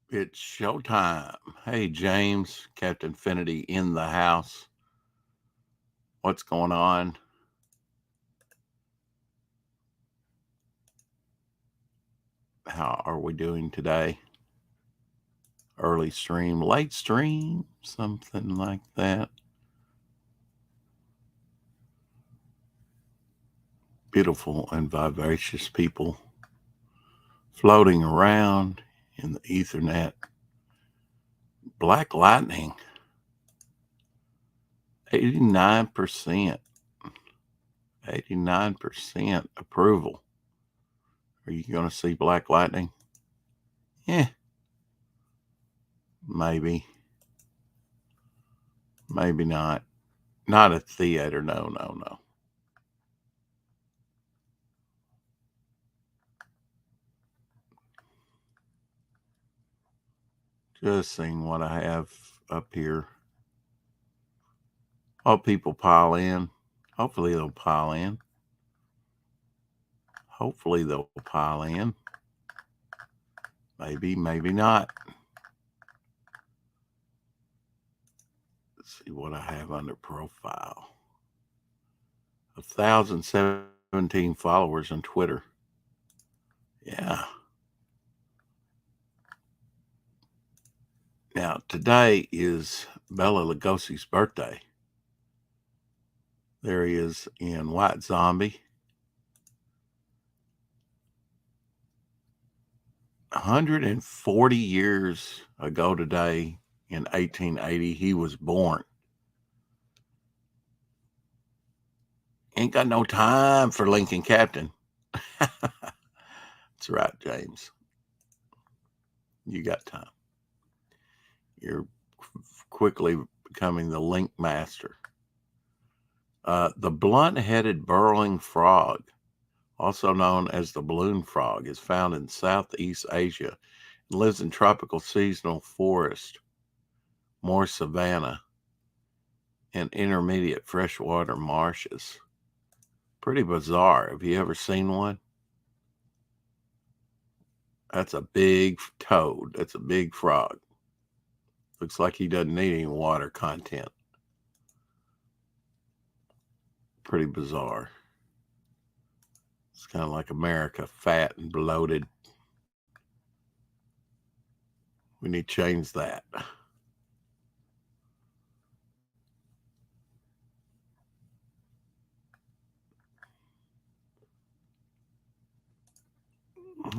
It's showtime. Hey, James, Captain Finity in the house. What's going on? How are we doing today? Early stream, late stream, something like that. Beautiful and vivacious people floating around in the Ethernet. Black Lightning, 89%. 89% approval. Are you going to see Black Lightning? Yeah, maybe. Maybe not. Not at theater. No. Just seeing what I have up here. Hope people pile in. Hopefully they'll pile in. Maybe, maybe not. Let's see what I have under profile. 1,017 followers on Twitter. Yeah. Now, today is Bela Lugosi's birthday. There he is in White Zombie. 140 years ago today, in 1880, he was born. Ain't got no time for Lincoln Captain. That's right, James. You got time. You're quickly becoming the link master. The blunt-headed burrowing frog, also known as the balloon frog, is found in Southeast Asia. It lives in tropical seasonal forest, more savanna, and intermediate freshwater marshes. Pretty bizarre. Have you ever seen one? That's a big toad. That's a big frog. Looks like he doesn't need any water content. Pretty bizarre. It's kind of like America, fat and bloated. We need to change that.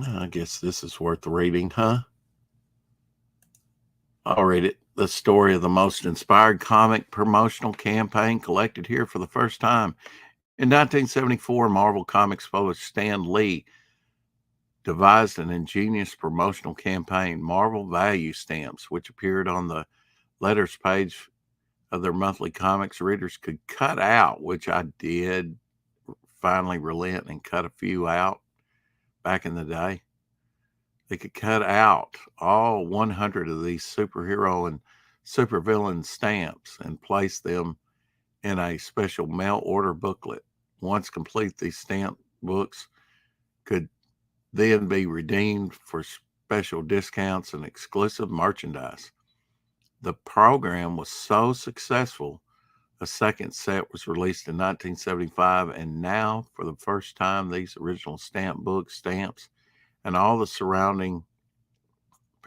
I guess this is worth reading, huh? I'll read it. The story of the most inspired comic promotional campaign collected here for the first time. In 1974, Marvel Comics published Stan Lee devised an ingenious promotional campaign, Marvel Value Stamps, which appeared on the letters page of their monthly comics. Readers could cut out, which I did finally relent and cut a few out back in the day. They could cut out all 100 of these superhero and supervillain stamps and place them in a special mail order booklet. Once complete, these stamp books could then be redeemed for special discounts and exclusive merchandise. The program was so successful, a second set was released in 1975, and now, for the first time, these original stamp book stamps and all the surrounding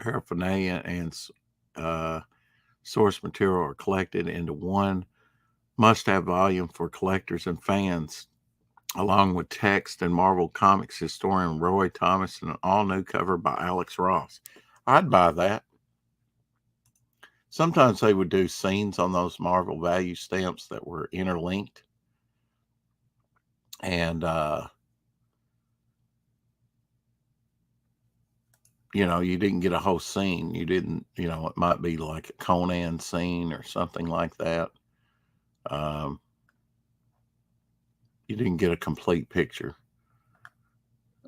paraphernalia and source material are collected into one must-have volume for collectors and fans, along with text and Marvel Comics historian Roy Thomas and an all-new cover by Alex Ross. I'd buy that. Sometimes they would do scenes on those Marvel value stamps that were interlinked. And, you didn't get a whole scene. You didn't, it might be like a Conan scene or something like that. You didn't get a complete picture.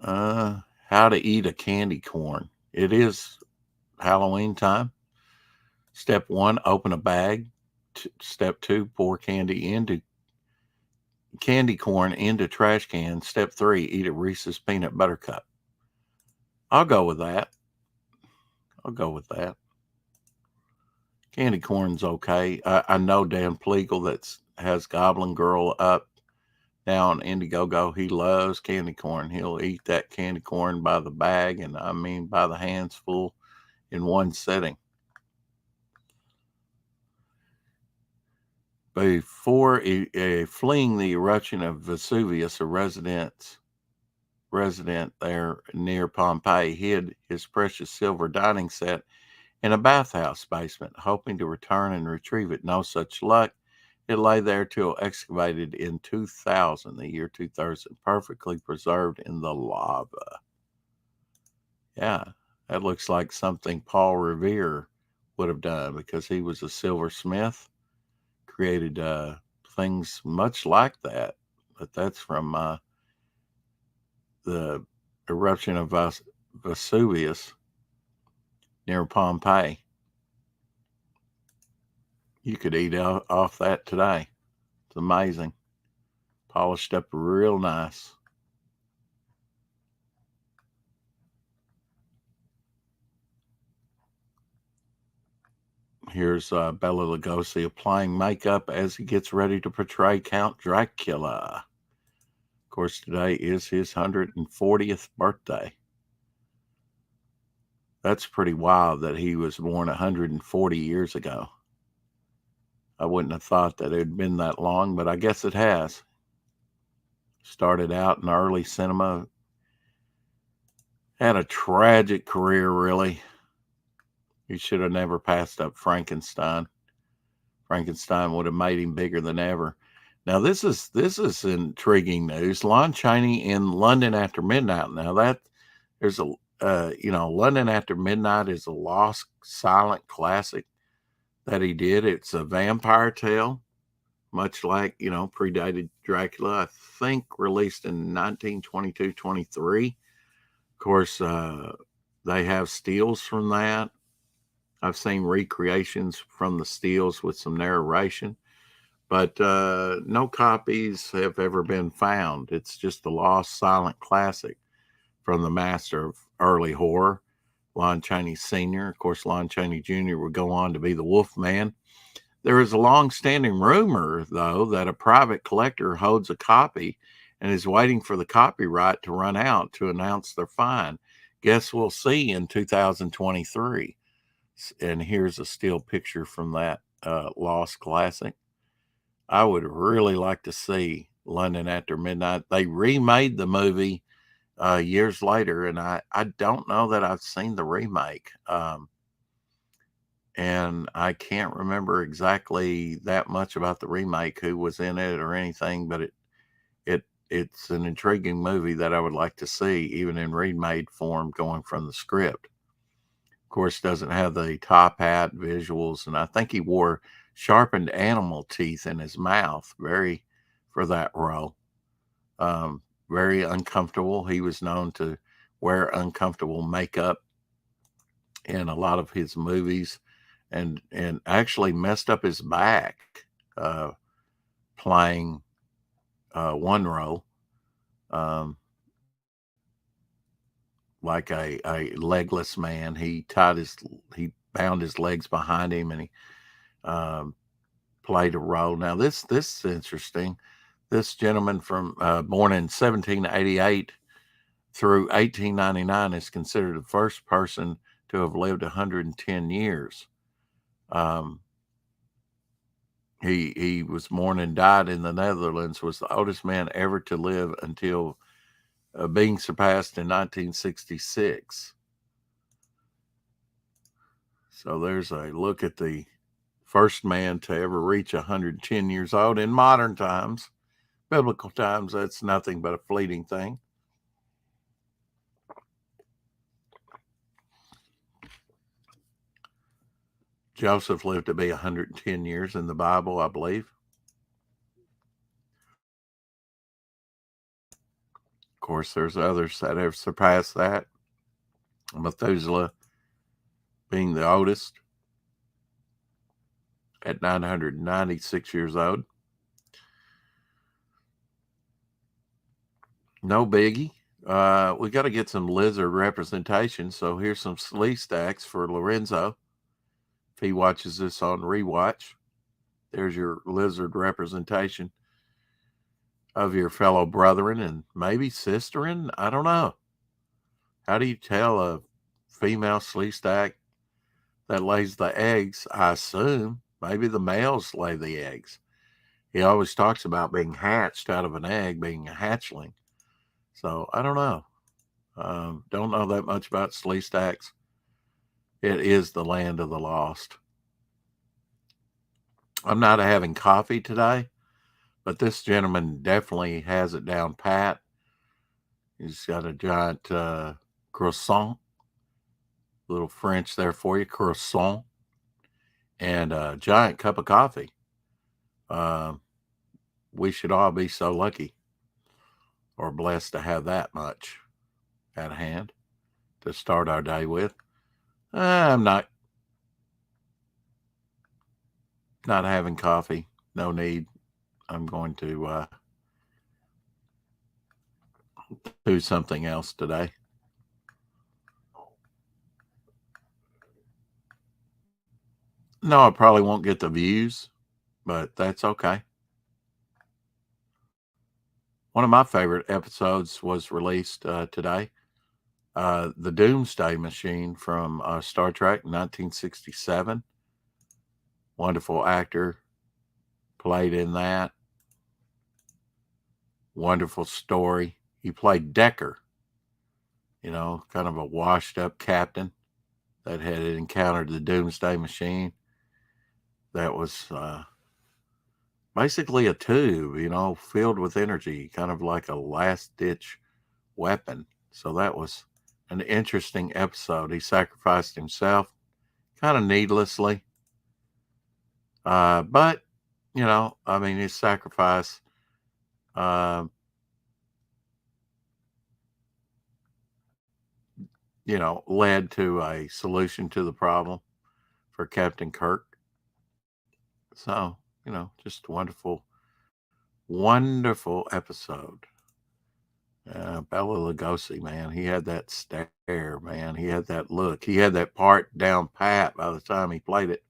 How to eat a candy corn. It is Halloween time. Step 1, open a bag. Step 2, pour candy corn into trash can. Step 3, eat a Reese's peanut butter cup. I'll go with that. I'll go with that. Candy corn's okay. I know Dan Plegel has Goblin Girl up now on Indiegogo. He loves candy corn. He'll eat that candy corn by the bag, and I mean by the hands full in one sitting. Before fleeing the eruption of Vesuvius, a resident there near Pompeii hid his precious silver dining set in a bathhouse basement, hoping to return and retrieve it. No such luck. It lay there till excavated in 2000, the year 2000, perfectly preserved in the lava. Yeah, that looks like something Paul Revere would have done, because he was a silversmith, created things much like that. But that's from the eruption of Vesuvius near Pompeii. You could eat off that today. It's amazing. Polished up real nice. Here's Bela Lugosi applying makeup as he gets ready to portray Count Dracula. Of course, today is his 140th birthday. That's pretty wild that he was born 140 years ago. I wouldn't have thought that it had been that long, but I guess it has. Started out in early cinema. Had a tragic career, really. He should have never passed up Frankenstein. Frankenstein would have made him bigger than ever. Now, this is intriguing news. Lon Chaney in London After Midnight. Now, there's a London After Midnight is a lost silent classic that he did. It's a vampire tale, much like, predated Dracula. I think released in 1922-23. Of course, they have stills from that. I've seen recreations from the stills with some narration, but no copies have ever been found. It's just a lost silent classic from the master of early horror, Lon Chaney Sr. Of course, Lon Chaney Jr. would go on to be the Wolfman. There is a long-standing rumor, though, that a private collector holds a copy and is waiting for the copyright to run out to announce their find. Guess we'll see in 2023. And here's a still picture from that lost classic. I would really like to see London After Midnight. They remade the movie years later, and I don't know that I've seen the remake. And I can't remember exactly that much about the remake, who was in it or anything, but it's an intriguing movie that I would like to see, even in remade form, going from the script. Of course, doesn't have the top hat visuals, and I think he wore sharpened animal teeth in his mouth for that role. Very uncomfortable. He was known to wear uncomfortable makeup in a lot of his movies, and actually messed up his back playing one role, like a legless man. He bound his legs behind him, and he played a role. Now this is interesting. This gentleman from born in 1788 through 1899 is considered the first person to have lived 110 years. He was born and died in the Netherlands, was the oldest man ever to live until being surpassed in 1966. So there's a look at the first man to ever reach 110 years old in modern times. Biblical times, that's nothing but a fleeting thing. Joseph lived to be 110 years in the Bible, I believe. Of course, there's others that have surpassed that. Methuselah being the oldest at 996 years old. No biggie. We got to get some lizard representation. So here's some slee stacks for Lorenzo. If he watches this on rewatch, there's your lizard representation of your fellow brethren and maybe sisterin. I don't know. How do you tell a female slee stack that lays the eggs? I assume maybe the males lay the eggs. He always talks about being hatched out of an egg, being a hatchling. So I don't know. Don't know that much about slee stacks. It is the land of the lost. I'm not having coffee today, but this gentleman definitely has it down pat. He's got a giant croissant, little French there for you, croissant, and a giant cup of coffee. We should all be so lucky or blessed to have that much at hand to start our day with. I'm not having coffee. No need. I'm going to do something else today. No, I probably won't get the views, but that's okay. One of my favorite episodes was released today. The Doomsday Machine from Star Trek 1967. Wonderful actor played in that. Wonderful story. He played Decker, kind of a washed up captain that had encountered the Doomsday Machine. That was basically a tube, filled with energy, kind of like a last ditch weapon. So that was an interesting episode. He sacrificed himself kind of needlessly. But, his sacrifice led to a solution to the problem for Captain Kirk. So, just a wonderful, wonderful episode. Bela Lugosi, man, he had that stare, man. He had that look. He had that part down pat by the time he played it.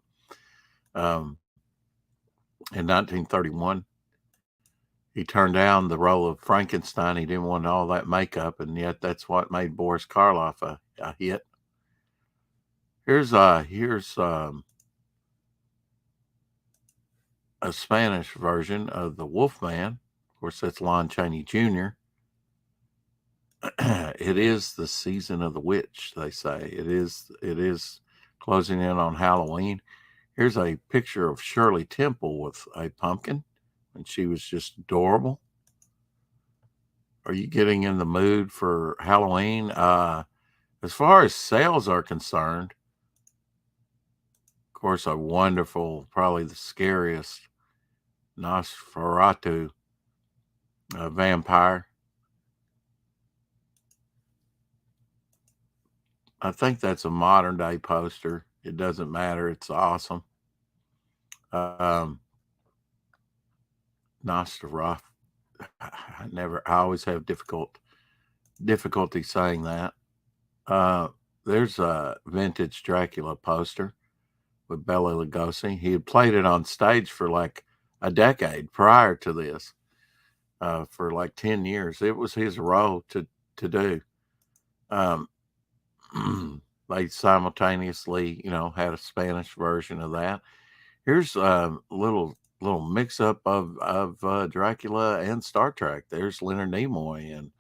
In 1931, he turned down the role of Frankenstein. He didn't want all that makeup, and yet that's what made Boris Karloff a hit. Here's a Spanish version of the Wolfman. Of course, that's Lon Chaney Jr. It is the season of the witch, they say. It is closing in on Halloween. Here's a picture of Shirley Temple with a pumpkin, and she was just adorable. Are you getting in the mood for Halloween? As far as sales are concerned, of course, a wonderful, probably the scariest Nosferatu vampire. I think that's a modern day poster. It doesn't matter. It's awesome. Nosferatu. I always have difficulty saying that. There's a vintage Dracula poster with Bela Lugosi. He had played it on stage for like a decade prior to this, for like 10 years. It was his role to do. They simultaneously, had a Spanish version of that. Here's a little mix up of Dracula and Star Trek. There's Leonard Nimoy in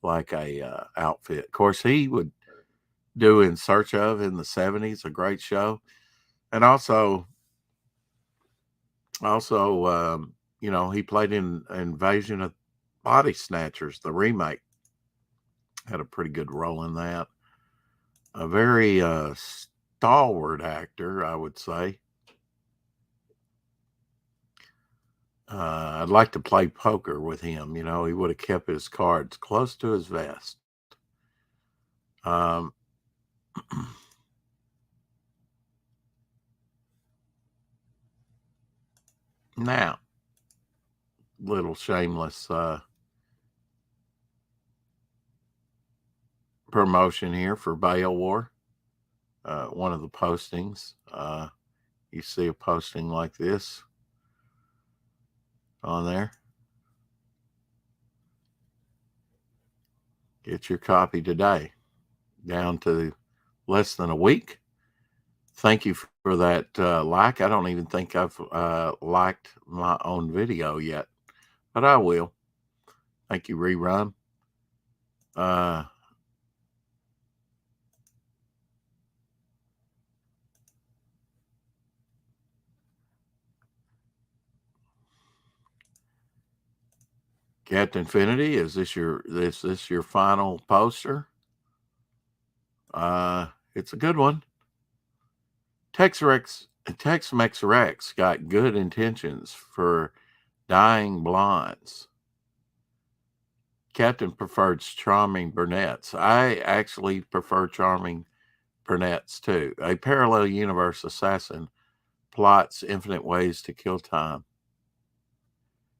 like a outfit. Of course, he would do In Search of in the 70s, a great show. And also, he played in Invasion of Body Snatchers, the remake. Had a pretty good role in that. A very stalwart actor, I would say. I'd like to play poker with him. He would have kept his cards close to his vest. Now, little shameless promotion here for Beowulf. One of the postings. You see a posting like this on there. Get your copy today. Down to less than a week. Thank you for that like. I don't even think I've liked my own video yet, but I will. Thank you, Rerun. Captain Infinity, is this your final poster? It's a good one. Tex-Mex Rex got good intentions for dying blondes. Captain prefers charming brunettes. I actually prefer charming brunettes too. A parallel universe assassin plots infinite ways to kill time.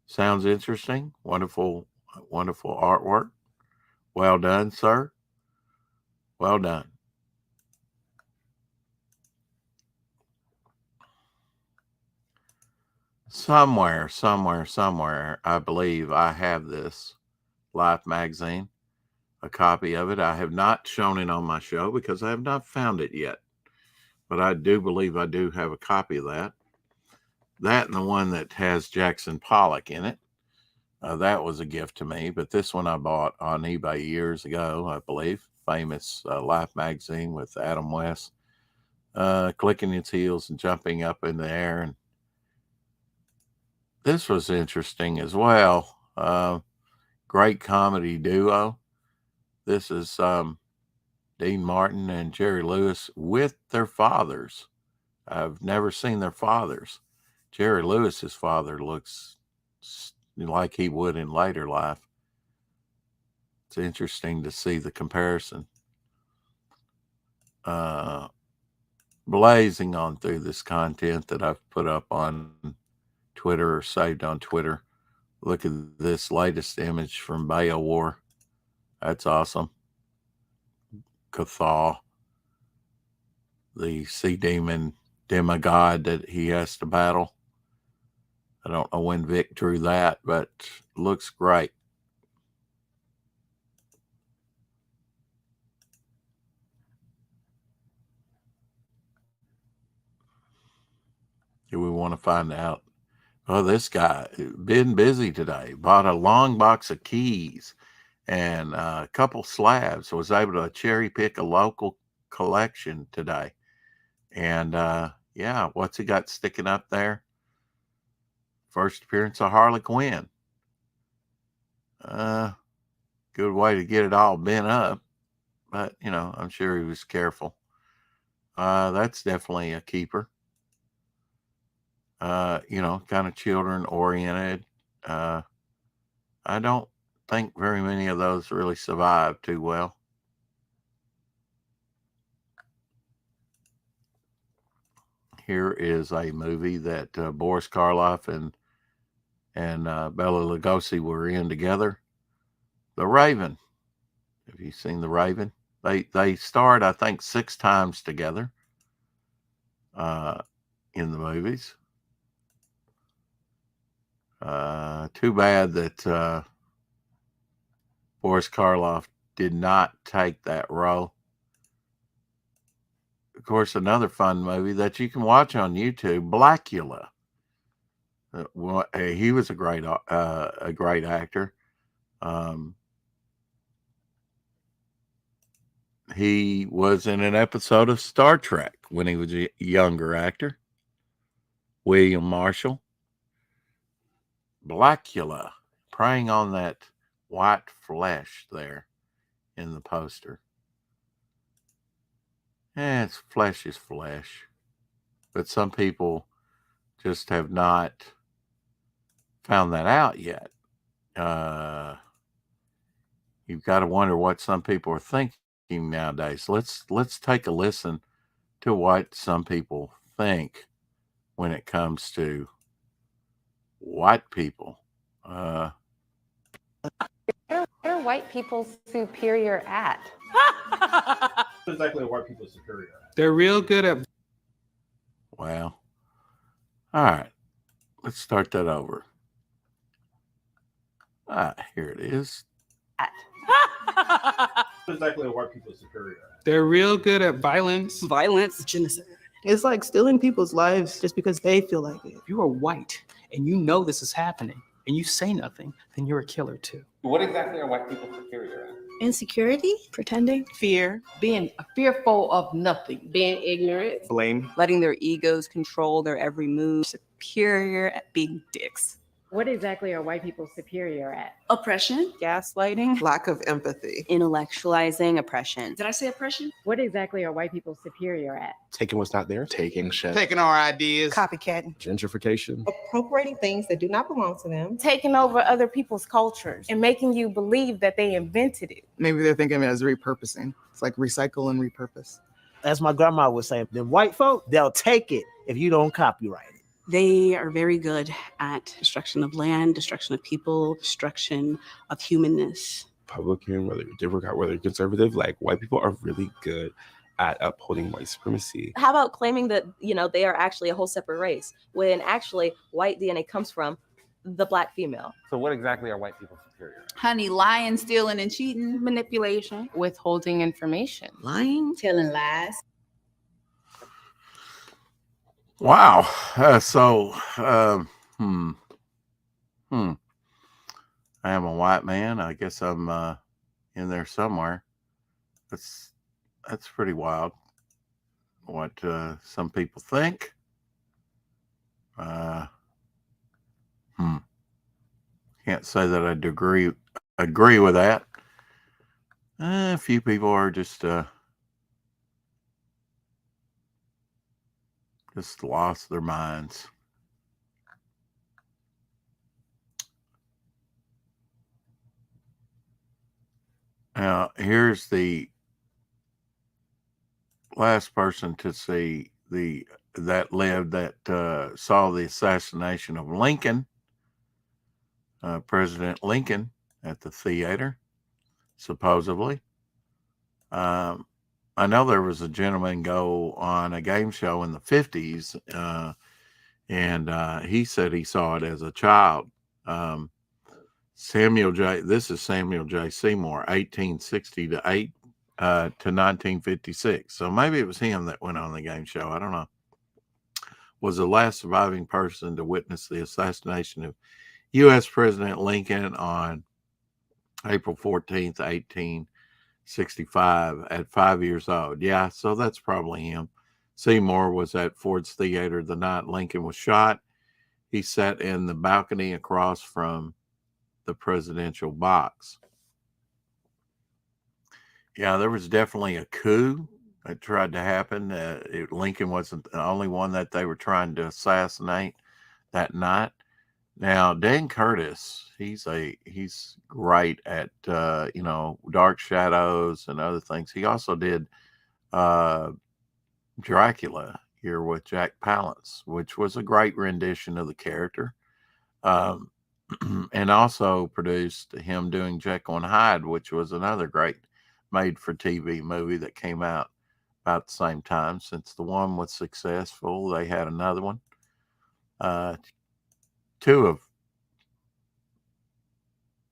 Sounds interesting. Wonderful, wonderful artwork. Well done, sir. Well done. Somewhere, I believe I have this Life magazine, a copy of it. I have not shown it on my show because I have not found it yet. But I do believe I do have a copy of that. That and the one that has Jackson Pollock in it. That was a gift to me. But this one I bought on eBay years ago, I believe. Famous Life magazine with Adam West clicking its heels and jumping up in the air. And this was interesting as well. Great comedy duo. This is Dean Martin and Jerry Lewis with their fathers. I've never seen their fathers. Jerry Lewis's father looks like he would in later life. It's interesting to see the comparison. Blazing on through this content that I've put up on Twitter or saved on Twitter. Look at this latest image from Beowulf. That's awesome. Cathal, the sea demon demigod that he has to battle. I don't know when Vic drew that, but looks great. Do we want to find out? Oh, this guy been busy today. Bought a long box of keys and a couple slabs. Was able to cherry pick a local collection today. And yeah, what's he got sticking up there? First appearance of Harley Quinn. Good way to get it all bent up. But, you know, I'm sure he was careful. That's definitely a keeper. You know, kind of children oriented. I don't think very many of those really survived too well. Here is a movie that Boris Karloff and Bela Lugosi were in together. The Raven. Have you seen The Raven? They starred, I think, 6 times together in the movies. Too bad that Boris Karloff did not take that role. Of course, another fun movie that you can watch on YouTube, Blackula. He was a great actor. He was in an episode of Star Trek when he was a younger actor. William Marshall. Blackula, preying on that white flesh there in the poster. It's flesh is flesh. But some people just have not found that out yet. You've got to wonder what some people are thinking nowadays. Let's take a listen to what some people think when it comes to white people. Where are white people superior at? Exactly what white people are superior at. They're real good at. Well, all right. Let's start that over. Here it is. Exactly what white people are superior at. They're real good at violence. Violence. Genocide. It's like stealing people's lives just because they feel like it. If you are white and you know this is happening and you say nothing, then you're a killer too. What exactly are white people superior at? Insecurity, pretending, Fear. Being fearful of nothing. Being ignorant. Blame. Letting their egos control their every move. Superior at being dicks. What exactly are white people superior at? Oppression. Gaslighting. Lack of empathy. Intellectualizing oppression. Did I say oppression? What exactly are white people superior at? Taking what's not there. Taking shit. Taking our ideas. Copycatting. Gentrification. Appropriating things that do not belong to them. Taking over other people's cultures and making you believe that they invented it. Maybe they're thinking of it as repurposing. It's like recycle and repurpose. As my grandma would say, the white folk, they'll take it if you don't copyright it. They are very good at destruction of land, destruction of people, destruction of humanness. Republican, whether you're Democrat, whether you're conservative, like white people are really good at upholding white supremacy. How about claiming that, they are actually a whole separate race when actually white DNA comes from the Black female? So what exactly are white people superior at? Honey, lying, stealing, and cheating. Manipulation. Withholding information. Lying. Telling lies. Wow. I am a white man. I guess I'm in there somewhere. That's pretty wild. What some people think. Can't say that I agree with that. A few people are just lost their minds. Now, here's the last person to see that saw the assassination of Lincoln, President Lincoln, at the theater, supposedly. I know there was a gentleman go on a game show in the 50s, and he said he saw it as a child. This is Samuel J. Seymour, 1860 to 1956. So maybe it was him that went on the game show. I don't know. Was the last surviving person to witness the assassination of U.S. President Lincoln on April 14th, 1865 at 5 years old. Yeah, so that's probably him. Seymour was at Ford's Theater the night Lincoln was shot. He sat in the balcony across from the presidential box. Yeah, there was definitely a coup that tried to happen. Lincoln wasn't the only one that they were trying to assassinate that night. Now, Dan Curtis, he's great at Dark Shadows and other things. He also did Dracula here with Jack Palance, which was a great rendition of the character, and also produced him doing Jekyll and Hyde, which was another great made-for-TV movie that came out about the same time. Since the one was successful, they had another one. Two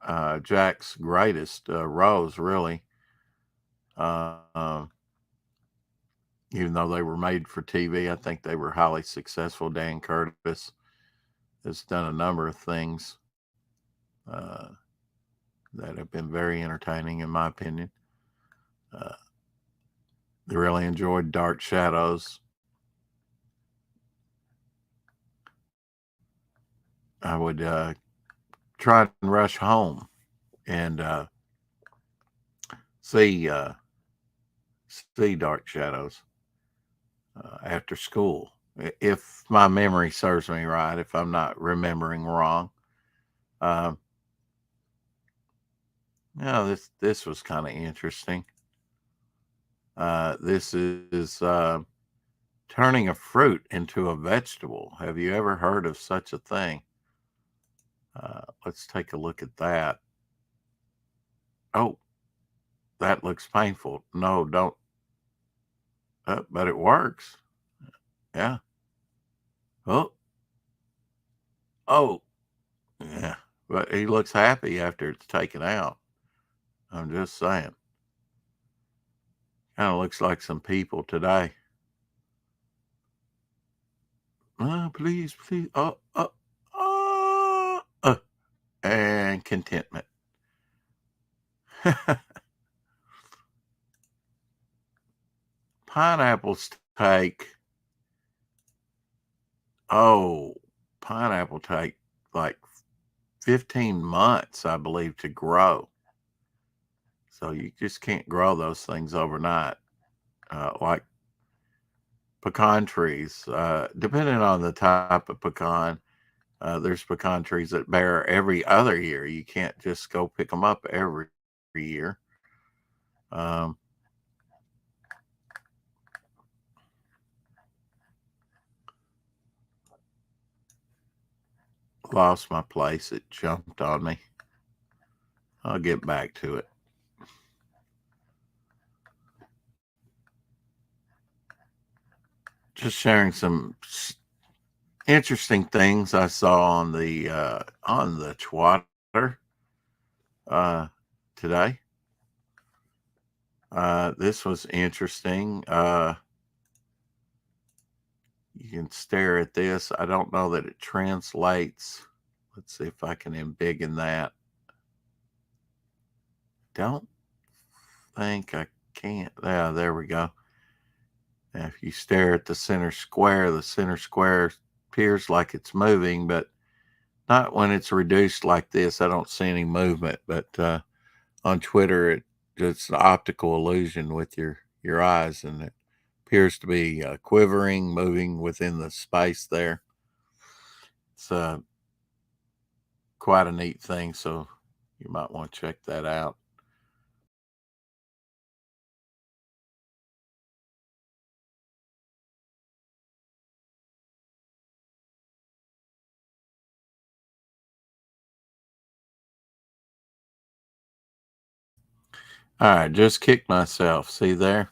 of Jack's greatest roles, really, even though they were made for TV, I think they were highly successful. Dan Curtis has done a number of things that have been very entertaining, in my opinion. They really enjoyed Dark Shadows. I would try and rush home and see Dark Shadows after school, if my memory serves me right, if I'm not remembering wrong. This was kind of interesting. This is turning a fruit into a vegetable. Have you ever heard of such a thing? Let's take a look at that. Oh, that looks painful. No, don't. But it works. Yeah. Oh. Yeah. But he looks happy after it's taken out. I'm just saying. Kind of looks like some people today. Please. And contentment. Pineapples take like 15 months, I believe, to grow. So you just can't grow those things overnight. Like pecan trees, depending on the type of pecan, there's pecan trees that bear every other year. You can't just go pick them up every year. Lost my place. It jumped on me. I'll get back to it. Just sharing some interesting things I saw on the Twitter today. This was interesting. You can stare at this. I don't know that it translates. Let's see if I can embiggen that. Don't think I can't. Yeah, there we go. Now, if you stare at the center square appears like it's moving, but not when it's reduced like this. I don't see any movement, but on Twitter, it's an optical illusion with your eyes, and it appears to be quivering, moving within the space there. It's quite a neat thing, so you might want to check that out. All right, just kicked myself. See there?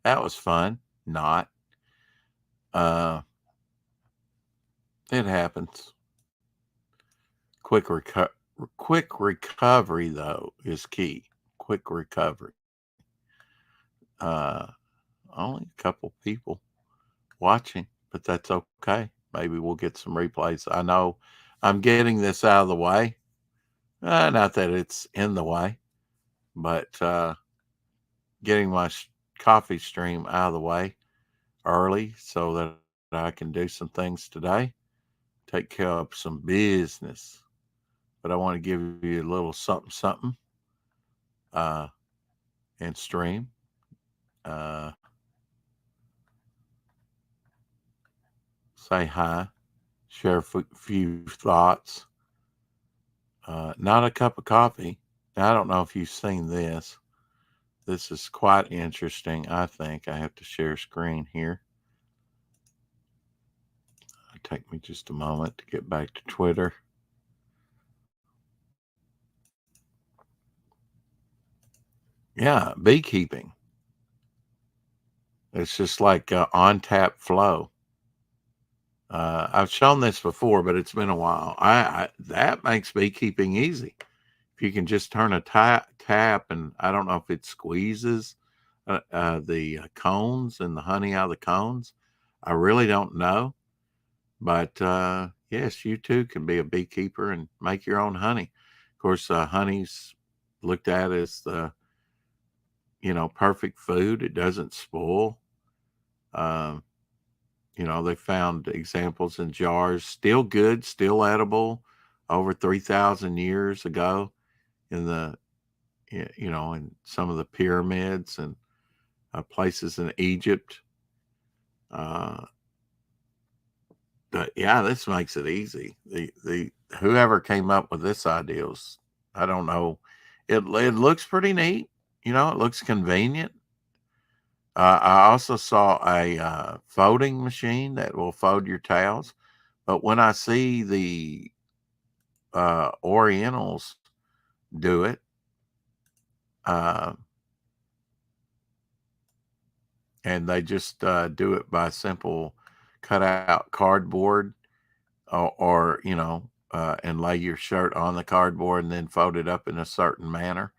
That was fun. Not. It happens. Quick recovery, though, is key. Quick recovery. Only a couple people watching, but that's okay. Maybe we'll get some replays. I know I'm getting this out of the way. Not that it's in the way, but getting my coffee stream out of the way early so that I can do some things today, take care of some business. But I want to give you a little something and stream. Say hi, share a few thoughts. Not a cup of coffee. Now, I don't know if you've seen this. This is quite interesting, I think. I have to share screen here. It'll take me just a moment to get back to Twitter. Yeah, beekeeping. It's just like on-tap flow. I've shown this before, but it's been a while. That makes beekeeping easy. If you can just turn a tap, and I don't know if it squeezes the cones and the honey out of the cones. I really don't know. But yes, you too can be a beekeeper and make your own honey. Of course, honey's looked at as the, perfect food. It doesn't spoil. They found examples in jars, still good, still edible, over 3,000 years ago in in some of the pyramids and places in Egypt. But yeah, this makes it easy. The whoever came up with this idea was, I don't know. It looks pretty neat. It looks convenient. I also saw a folding machine that will fold your towels. But when I see the Orientals do it, And they just do it by simple cut out cardboard or and lay your shirt on the cardboard and then fold it up in a certain manner.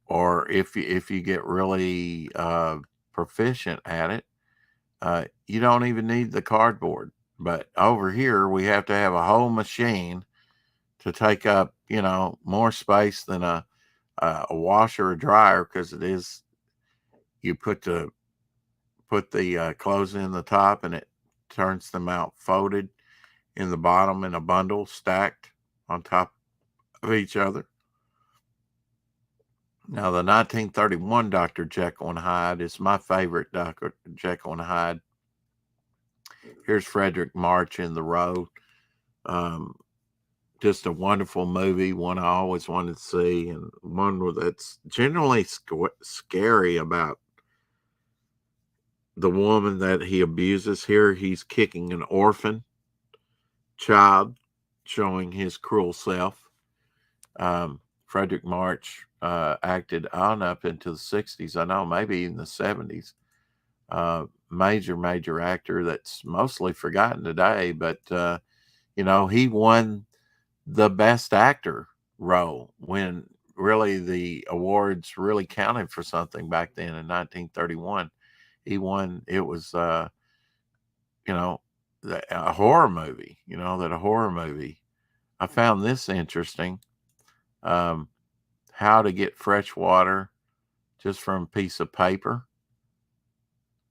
Or if you get really proficient at it, you don't even need the cardboard. But over here, we have to have a whole machine to take up, more space than a washer or dryer, because it is. You put the clothes in the top, and it turns them out folded in the bottom in a bundle, stacked on top of each other. Now, the 1931 Dr. Jekyll and Hyde is my favorite Dr. Jekyll and Hyde. Here's Frederick March in the Road. Just a wonderful movie, one I always wanted to see, and one that's generally scary about the woman that he abuses. Here he's kicking an orphan child, showing his cruel self. Frederick March acted on up into the 60s. I know, maybe even the 70s. Major actor that's mostly forgotten today, but he won the best actor role when really the awards really counted for something back then in 1931. He won. It was a horror movie, a horror movie. I found this interesting. How to get fresh water just from a piece of paper.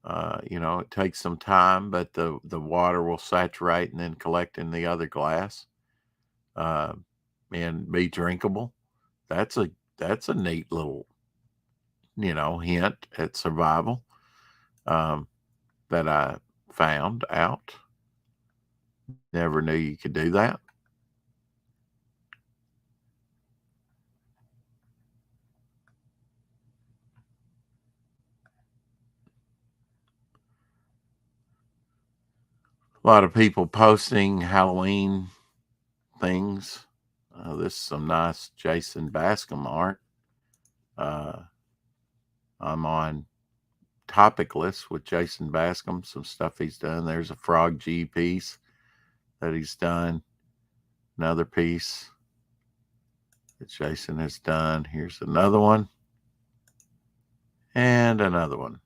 It takes some time, but the water will saturate and then collect in the other glass, and be drinkable. That's a neat little, hint at survival, that I found out. Never knew you could do that. A lot of people posting Halloween things. This is some nice Jason Bascom art. I'm on Topic List with Jason Bascom, some stuff he's done. There's a Frog G piece that he's done. Another piece that Jason has done. Here's another one. And another one.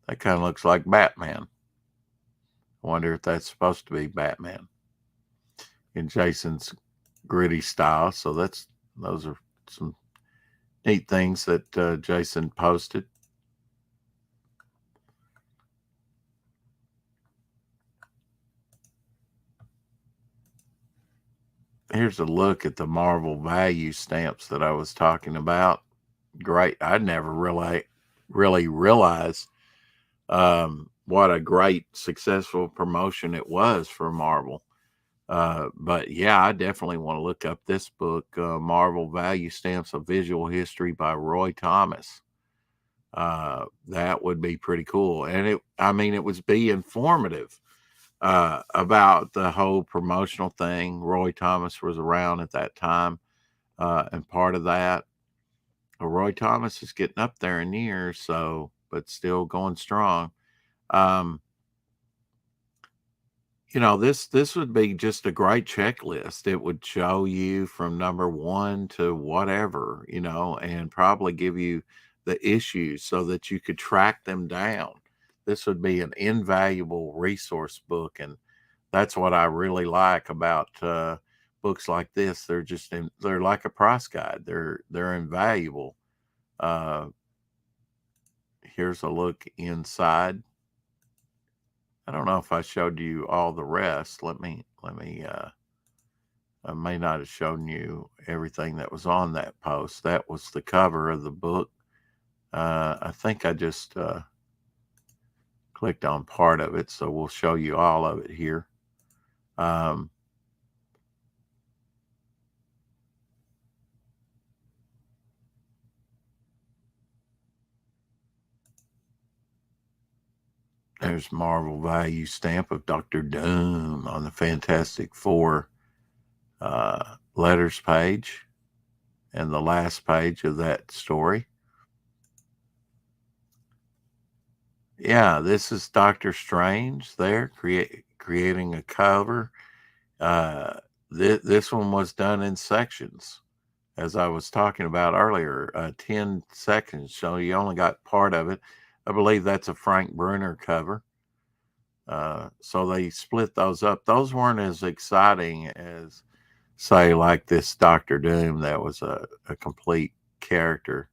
That kind of looks like Batman. I wonder if that's supposed to be Batman in Jason's gritty style. So those are some neat things that Jason posted. Here's a look at the Marvel value stamps that I was talking about. Great. I never really realized what a great successful promotion it was for Marvel. But yeah, I definitely want to look up this book, Marvel Value Stamps: A Visual History by Roy Thomas. That would be pretty cool. And it was be informative about the whole promotional thing. Roy Thomas was around at that time, and part of that. Roy Thomas is getting up there in years, but still going strong. This would be just a great checklist. It would show you from number 1 to whatever, and probably give you the issues so that you could track them down. This would be an invaluable resource book, and that's what I really like about books like this. They're like a price guide. They're invaluable. Here's a look inside. I don't know if I showed you all the rest. Let me I may not have shown you everything that was on that post. That was the cover of the book. I think I just clicked on part of it, so we'll show you all of it here. There's Marvel value stamp of Dr. Doom on the Fantastic Four letters page. and the last page of that story. Yeah, this is Doctor Strange there creating a cover. This one was done in sections, as I was talking about earlier, 10 sections. So you only got part of it. I believe that's a Frank Bruner cover. So they split those up. Those weren't as exciting as, say, like this Doctor Doom that was a complete character.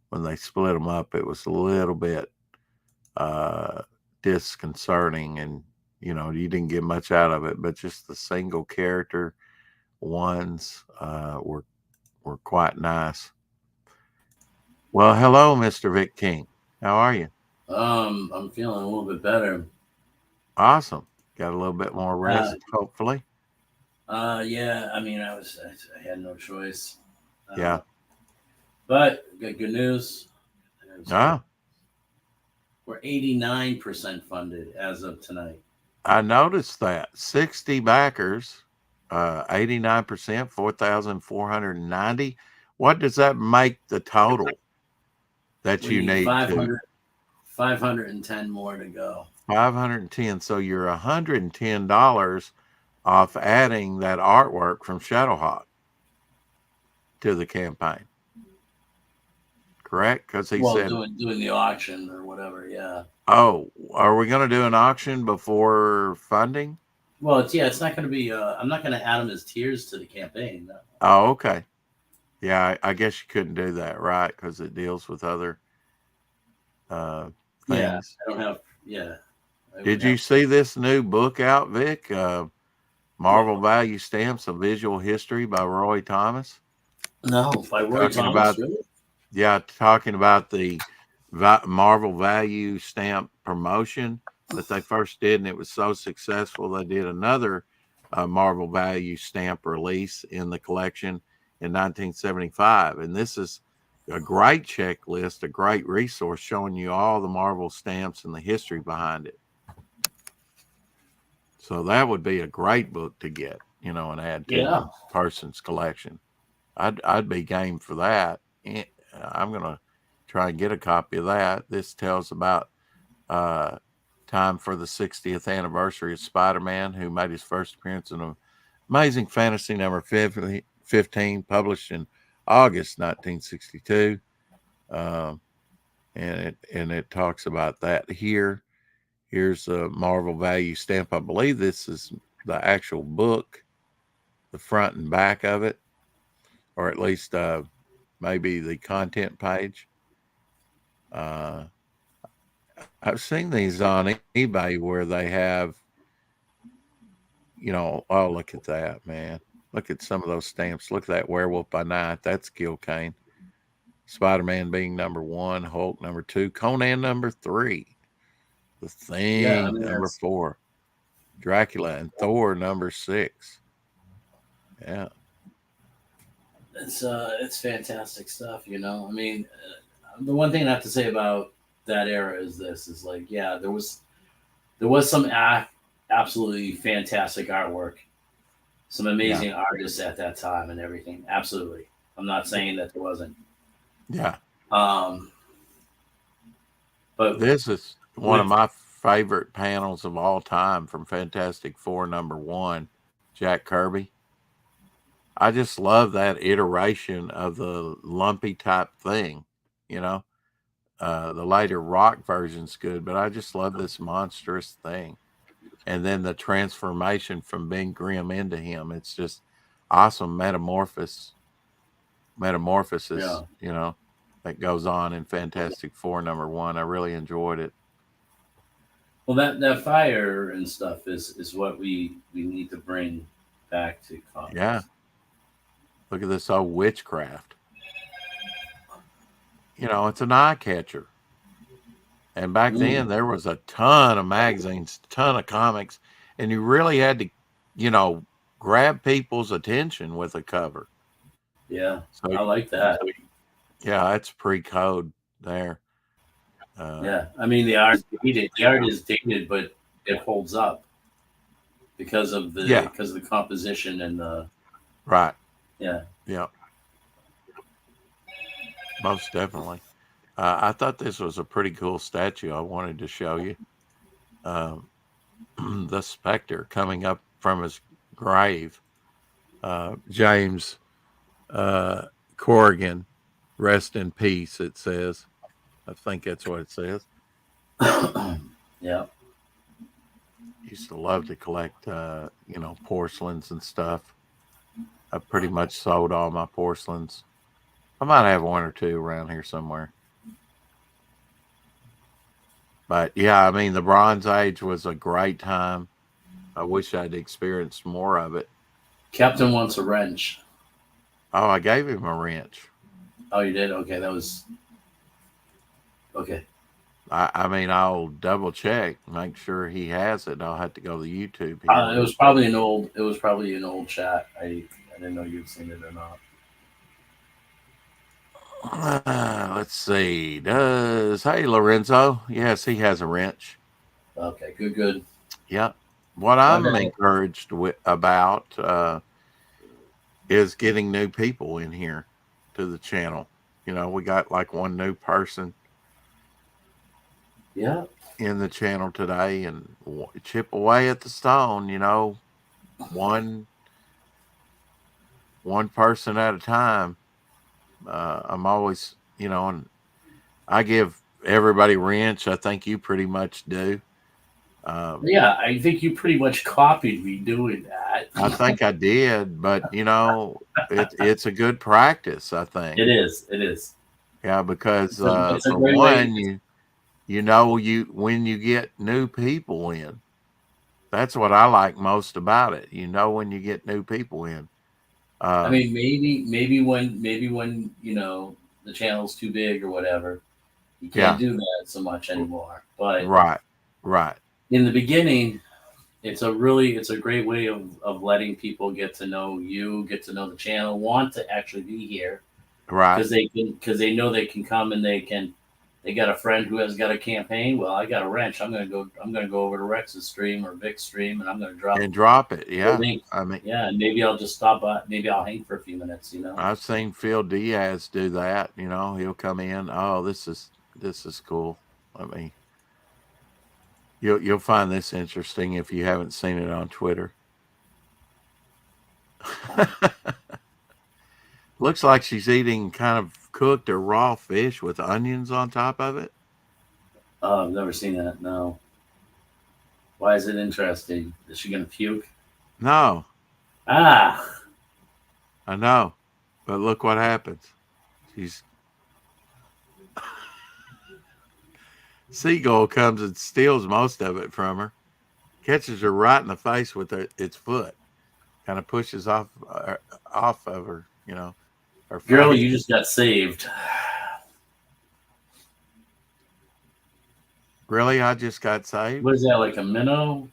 When they split them up, it was a little bit disconcerting, and you didn't get much out of it. But just the single character ones were quite nice. Well, hello, Mr. Vic King. How are you? I'm feeling a little bit better. Awesome. Got a little bit more rest, hopefully. Yeah. I mean, I had no choice. Yeah. But good news. Ah. We're 89% funded as of tonight. I noticed that 60 backers, 89%, 4,490. What does that make the total that you need? 510 more to go. 510. So you're $110 off adding that artwork from Shadowhawk to the campaign. Correct? Because he said doing the auction or whatever. Yeah. Oh, are we going to do an auction before funding? Well, it's not going to be. I'm not going to add them as tiers to the campaign. No. Oh, okay. Yeah, I guess you couldn't do that, right? Because it deals with other things. Yeah, I don't have. Yeah. Did you see this new book out, Vic? Marvel Value Stamps: A Visual History by Roy Thomas. No, by Roy Thomas. Really? Yeah, talking about the Marvel Value Stamp promotion that they first did, and it was so successful they did another Marvel Value Stamp release in the collection in 1975. And this is a great checklist, a great resource showing you all the Marvel stamps and the history behind it. So that would be a great book to get, and add to a person's collection. I'd be game for that. I'm going to try and get a copy of that. This tells about time for the 60th anniversary of Spider-Man, who made his first appearance in Amazing Fantasy number 15, published in August 1962. And it talks about that here. Here's a Marvel Value Stamp. I believe this is the actual book, the front and back of it, or at least maybe the content page. I've seen these on eBay where they have, oh, look at that, man. Look at some of those stamps. Look at that Werewolf by Night. That's Gil Kane. Spider-Man being number 1, Hulk number 2, Conan number 3, The Thing number 4, Dracula and Thor number 6. Yeah. It's fantastic stuff, I mean, the one thing I have to say about that era is there was some absolutely fantastic artwork, some amazing artists at that time and everything. Absolutely. I'm not saying that there wasn't. Yeah. But this is one of my favorite panels of all time from Fantastic Four number 1, Jack Kirby. I just love that iteration of the lumpy type thing, the later rock version's good, but I just love this monstrous thing. And then the transformation from Ben Grimm into him. It's just awesome metamorphosis, that goes on in Fantastic Four number 1. I really enjoyed it. Well, that fire and stuff is what we need to bring back to comics. Yeah. Look at this old witchcraft. It's an eye catcher. And back then there was a ton of magazines, ton of comics, and you really had to, grab people's attention with a cover. Yeah. So I like that. Yeah, that's pre-code there. Yeah. I mean, the art is dated, but it holds up because of the composition and the right. Yeah. Yeah. Most definitely. I thought this was a pretty cool statue. I wanted to show you. The specter coming up from his grave. James Corrigan, rest in peace, it says. I think that's what it says. Yeah. Used to love to collect, porcelains and stuff. I pretty much sold all my porcelains. I might have one or two around here somewhere. But yeah, I mean, the Bronze Age was a great time. I wish I'd experienced more of it. Captain wants a wrench. Oh, I gave him a wrench. Oh, you did? Okay, that was okay. I mean, I'll double check, make sure he has it. I'll have to go to YouTube. It was probably an old chat. I didn't know you'd seen it or not. Let's see. Hey, Lorenzo. Yes, he has a wrench. Okay, good. Yep. What I'm Okay. encouraged about is getting new people in here to the channel. We got like one new person Yeah. in the channel today, and chip away at the stone, one person at a time. I'm always, and I give everybody wrench. I think you pretty much do. Yeah, I think you pretty much copied me doing that. I think I did, but it's a good practice. I think It is. Yeah, because It's a for great one, way. when you get new people in, that's what I like most about it. When you get new people in. I mean, maybe when the channel's too big or whatever, you can't do that so much anymore. But right. In the beginning, it's a great way of letting people get to know you, get to know the channel, want to actually be here, Right. because they know they can come and they got a friend who has got a campaign. Well, I got a wrench. I'm gonna go over to Rex's stream or Vic's stream, and I'm gonna drop it. Yeah, link. I mean, yeah, and maybe I'll just stop by. Maybe I'll hang for a few minutes. I've seen Phil Diaz do that. He'll come in. Oh, this is cool. You'll find this interesting if you haven't seen it on Twitter. Looks like she's eating kind of cooked or raw fish with onions on top of it. Oh, I've never seen that. No. Why is it interesting? Is she gonna puke? No, Ah, I know, but look what happens. Seagull comes and steals most of it from her, catches her right in the face with its foot, kind of pushes off of her, her girl, face. you just got saved. Really? I just got saved? What is that, like a minnow?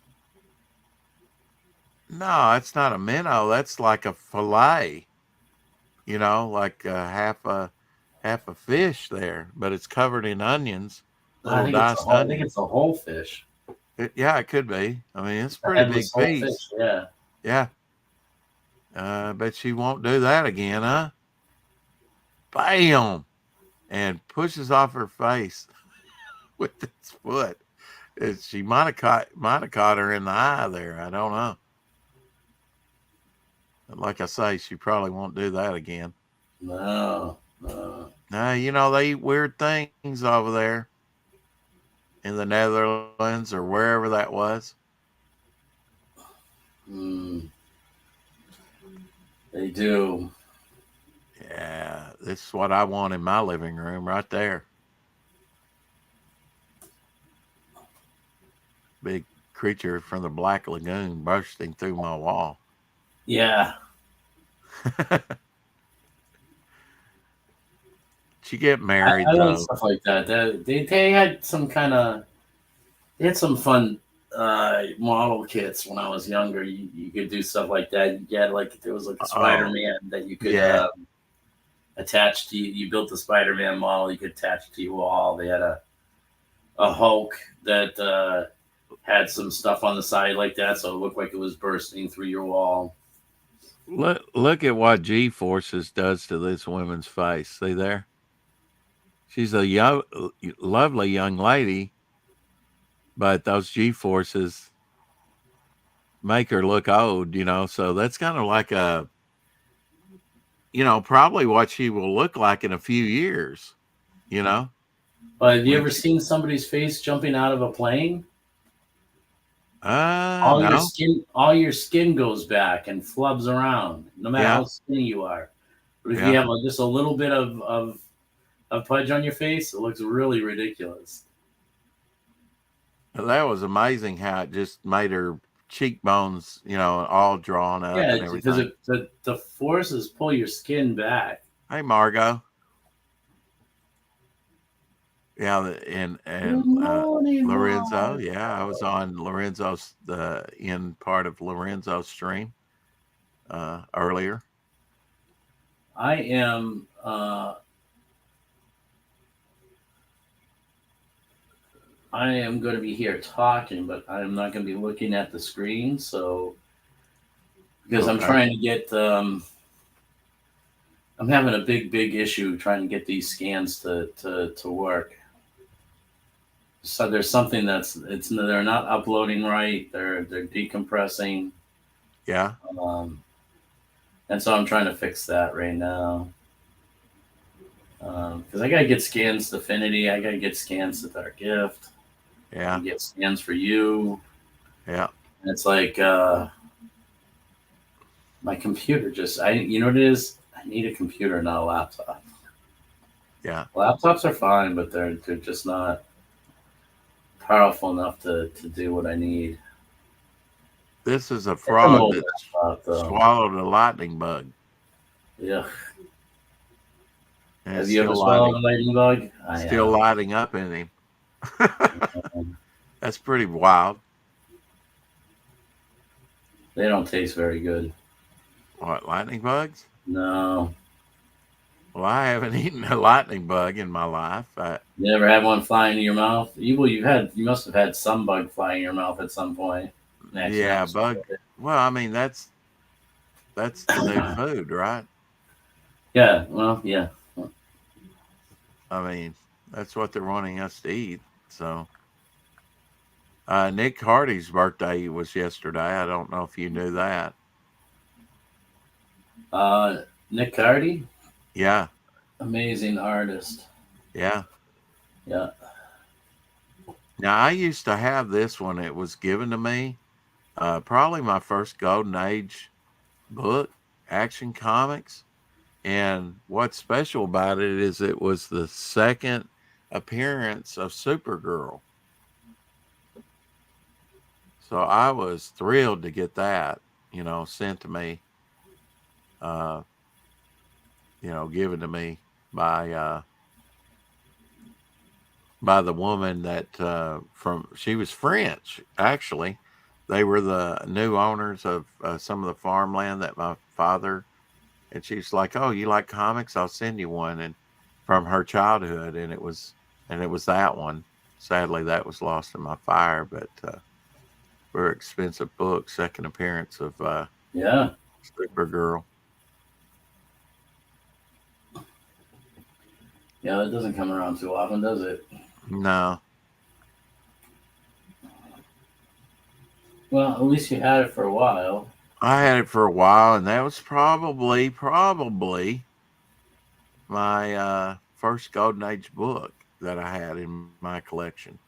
No, it's not a minnow. That's like a fillet, like half a fish there, but it's covered in onions. I think it's a whole fish. Yeah, it could be. I mean, it's a pretty big Whole piece. fish, yeah. Yeah. But she won't do that again, huh? Bam! And pushes off her face with its foot. She might have caught her in the eye there. I don't know. But like I say, she probably won't do that again. No. They eat weird things over there in the Netherlands or wherever that was. They do. Yeah, this is what I want in my living room right there. Big creature from the Black Lagoon bursting through my wall. Yeah. She get married I though. like stuff like that. They had some some fun model kits when I was younger. You could do stuff like that. You had there was like a Spider-Man that you could attach to. You built the Spider-Man model. You could attach to your wall. They had a Hulk that had some stuff on the side like that, so it looked like it was bursting through your wall. Look at what G-Forces does to this woman's face. See there? She's a young, lovely young lady, but those G-forces make her look old, so that's kind of like a, probably what she will look like in a few years, But have you ever seen somebody's face jumping out of a plane? No. All your skin goes back and flubs around, no matter how skinny you are. But if you have just a little bit of pudge on your face, it looks really ridiculous. That was amazing how it just made her cheekbones, all drawn up and everything. Because the forces pull your skin back. Hey, Margot. Yeah, and Lorenzo. Yeah, I was on Lorenzo's in part of Lorenzo's stream earlier. I am going to be here talking, but I'm not going to be looking at the screen. So, because I'm trying to get, I'm having a big issue trying to get these scans to work. So there's something they're not uploading right. They're decompressing. Yeah. And so I'm trying to fix that right now. Because I gotta get scans to Affinity. I gotta get scans to Dark Gift. Yeah. Get scans for you. Yeah. And it's like my computer you know what it is? I need a computer, not a laptop. Yeah. Laptops are fine, but they're just not powerful enough to do what I need. This is a frog that swallowed a lightning bug. Yeah. And have you ever swallowed a lightning bug? Still lighting up in him. That's pretty wild. They don't taste very good. What, lightning bugs? No. Well, I haven't eaten a lightning bug in my life. You never had one fly into your mouth? You must have had some bug fly in your mouth at some point. Yeah, bug. Well, I mean that's the new food, right? Yeah. Well, yeah. I mean, that's what they're wanting us to eat. So, Nick Hardy's birthday was yesterday. I don't know if you knew that. Nick Hardy? Yeah. Amazing artist. Yeah. Yeah. Now, I used to have this one. It was given to me. Probably my first Golden Age book, Action Comics. And what's special about it is it was the second appearance of Supergirl. So I was thrilled to get that, sent to me, given to me by the woman that she was French, actually. They were the new owners of some of the farmland that my father, and she's like, "Oh, you like comics? I'll send you one." And from her childhood, and it was that one. Sadly, that was lost in my fire, but very expensive book. Second appearance of Supergirl. Yeah, that doesn't come around too often, does it? No. Well, at least you had it for a while. I had it for a while, and that was probably my first Golden Age book that I had in my collection.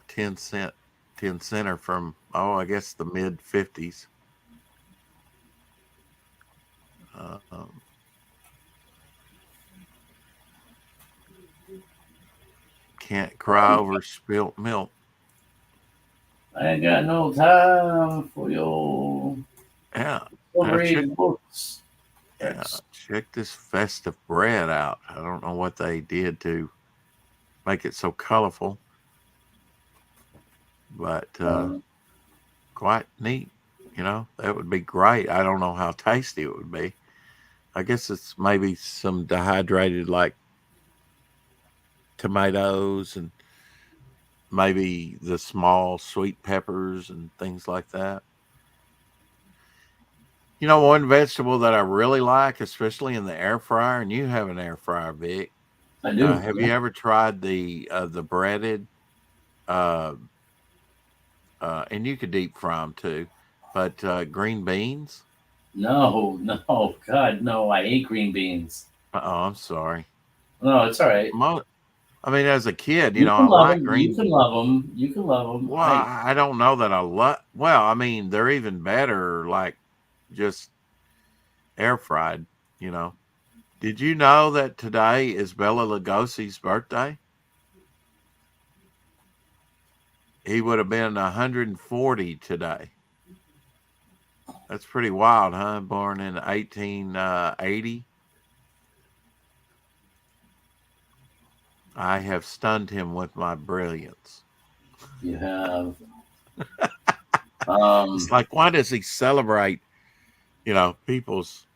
10 center from, I guess the mid 50s. Can't cry over spilt milk. I ain't got no time for your Check, books. check this festive bread out. I don't know what they did to make it so colorful, but quite neat. That would be great. I don't know how tasty it would be. I guess it's maybe some dehydrated like tomatoes and maybe the small sweet peppers and things like that. One vegetable that I really like, especially in the air fryer, and you have an air fryer, Vic, I do. Have you ever tried the breaded? And you could deep fry them too, but green beans. No, God, no! I hate green beans. Oh, I'm sorry. No, it's all right. I mean, as a kid, You I can love like them. green. You can love them. You can love them. Well, I don't know that I love. Well, I mean, they're even better, like just air fried. Did you know that today is Bela Lugosi's birthday? He would have been 140 today. That's pretty wild, huh? Born in 1880. I have stunned him with my brilliance. You have. It's like, why does he celebrate, people's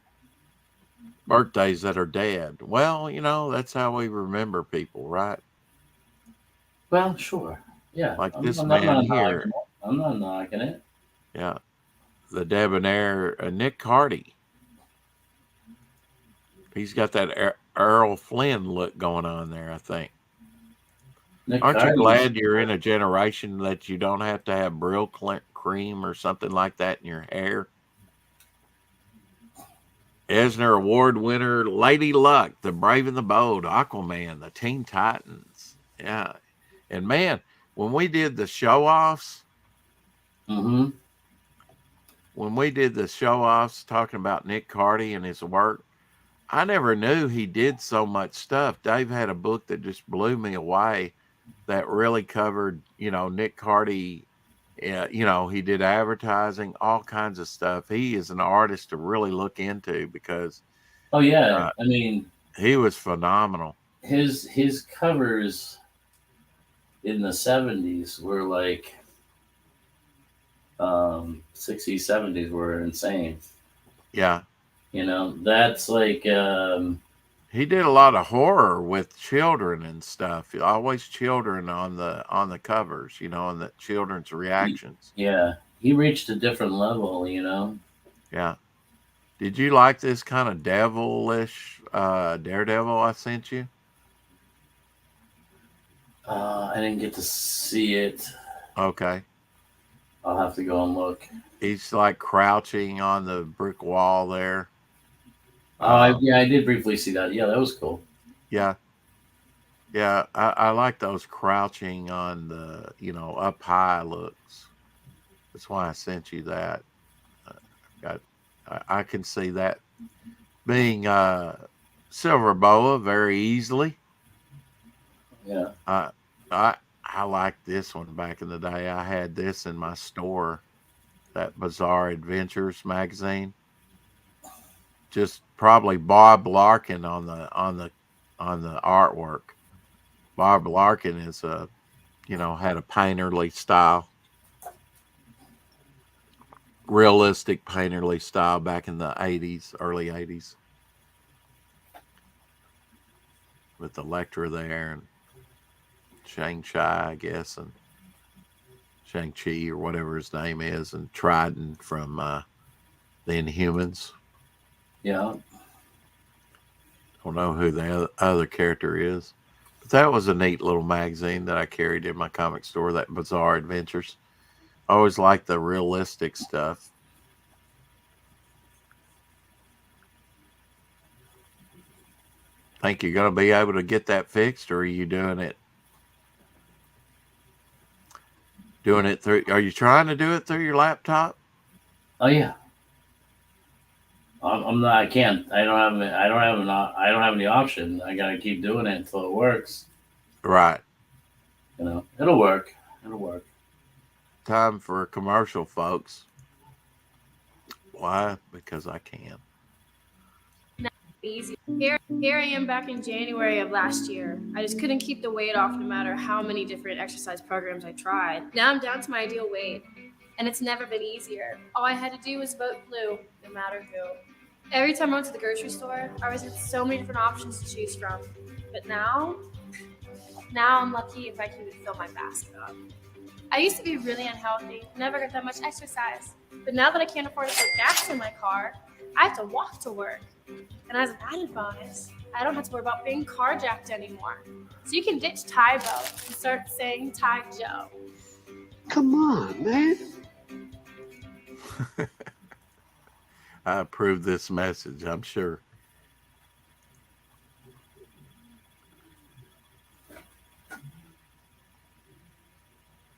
birthdays that are dead? Well, that's how we remember people, right? Well, sure. Yeah. Like I'm this not man knocking here. it. I'm not knocking it. Yeah. The debonair Nick Cardy. He's got that Errol Flynn look going on there, I think. Aren't you glad you're in a generation that you don't have to have Brill cream or something like that in your hair? Eisner Award winner Lady Luck, The Brave and the Bold, Aquaman, the Teen Titans. Yeah. And man, when we did the show-offs, when we did the show-offs talking about Nick Cardy and his work, I never knew he did so much stuff. Dave had a book that just blew me away that really covered, Nick Cardy. He did advertising, all kinds of stuff. He is an artist to really look into because. Oh yeah, I mean, he was phenomenal. His covers in the 70s were like 60s, 70s were insane. Yeah. That's like he did a lot of horror with children and stuff. Always children on the covers, and the children's reactions. He reached a different level, Yeah. Did you like this kind of devilish Daredevil I sent you? I didn't get to see it. Okay. I'll have to go and look. He's like crouching on the brick wall there. I did briefly see that. Yeah, that was cool. Yeah. Yeah, I like those crouching on the, up high looks. That's why I sent you that. I can see that being Silver Boa very easily. Yeah. I liked this one back in the day. I had this in my store, that Bizarre Adventures magazine. Just probably Bob Larkin on the artwork. Bob Larkin is had a painterly style, realistic painterly style back in the 80s, early 80s, with Elektra there and Shang-Chi, I guess, and Shang-Chi or whatever his name is, and Trident from the Inhumans. Yeah. Don't know who the other character is. But that was a neat little magazine that I carried in my comic store, that Bizarre Adventures. I always liked the realistic stuff. Think you're going to be able to get that fixed, or are you doing it through? Are you trying to do it through your laptop? Oh yeah. I'm not. I can't. I don't have any option. I gotta keep doing it until it works. Right. It'll work. It'll work. Time for a commercial, folks. Why? Because I can. Easy. Here I am back in January of last year. I just couldn't keep the weight off no matter how many different exercise programs I tried. Now I'm down to my ideal weight, and it's never been easier. All I had to do was vote blue, no matter who. Every time I went to the grocery store, I was with so many different options to choose from. But now I'm lucky if I can even fill my basket up. I used to be really unhealthy, never got that much exercise. But now that I can't afford to put gas in my car, I have to walk to work. And as an added bonus, I don't have to worry about being carjacked anymore. So you can ditch Tybo and start saying Ty Joe. Come on, man. I approve this message, I'm sure.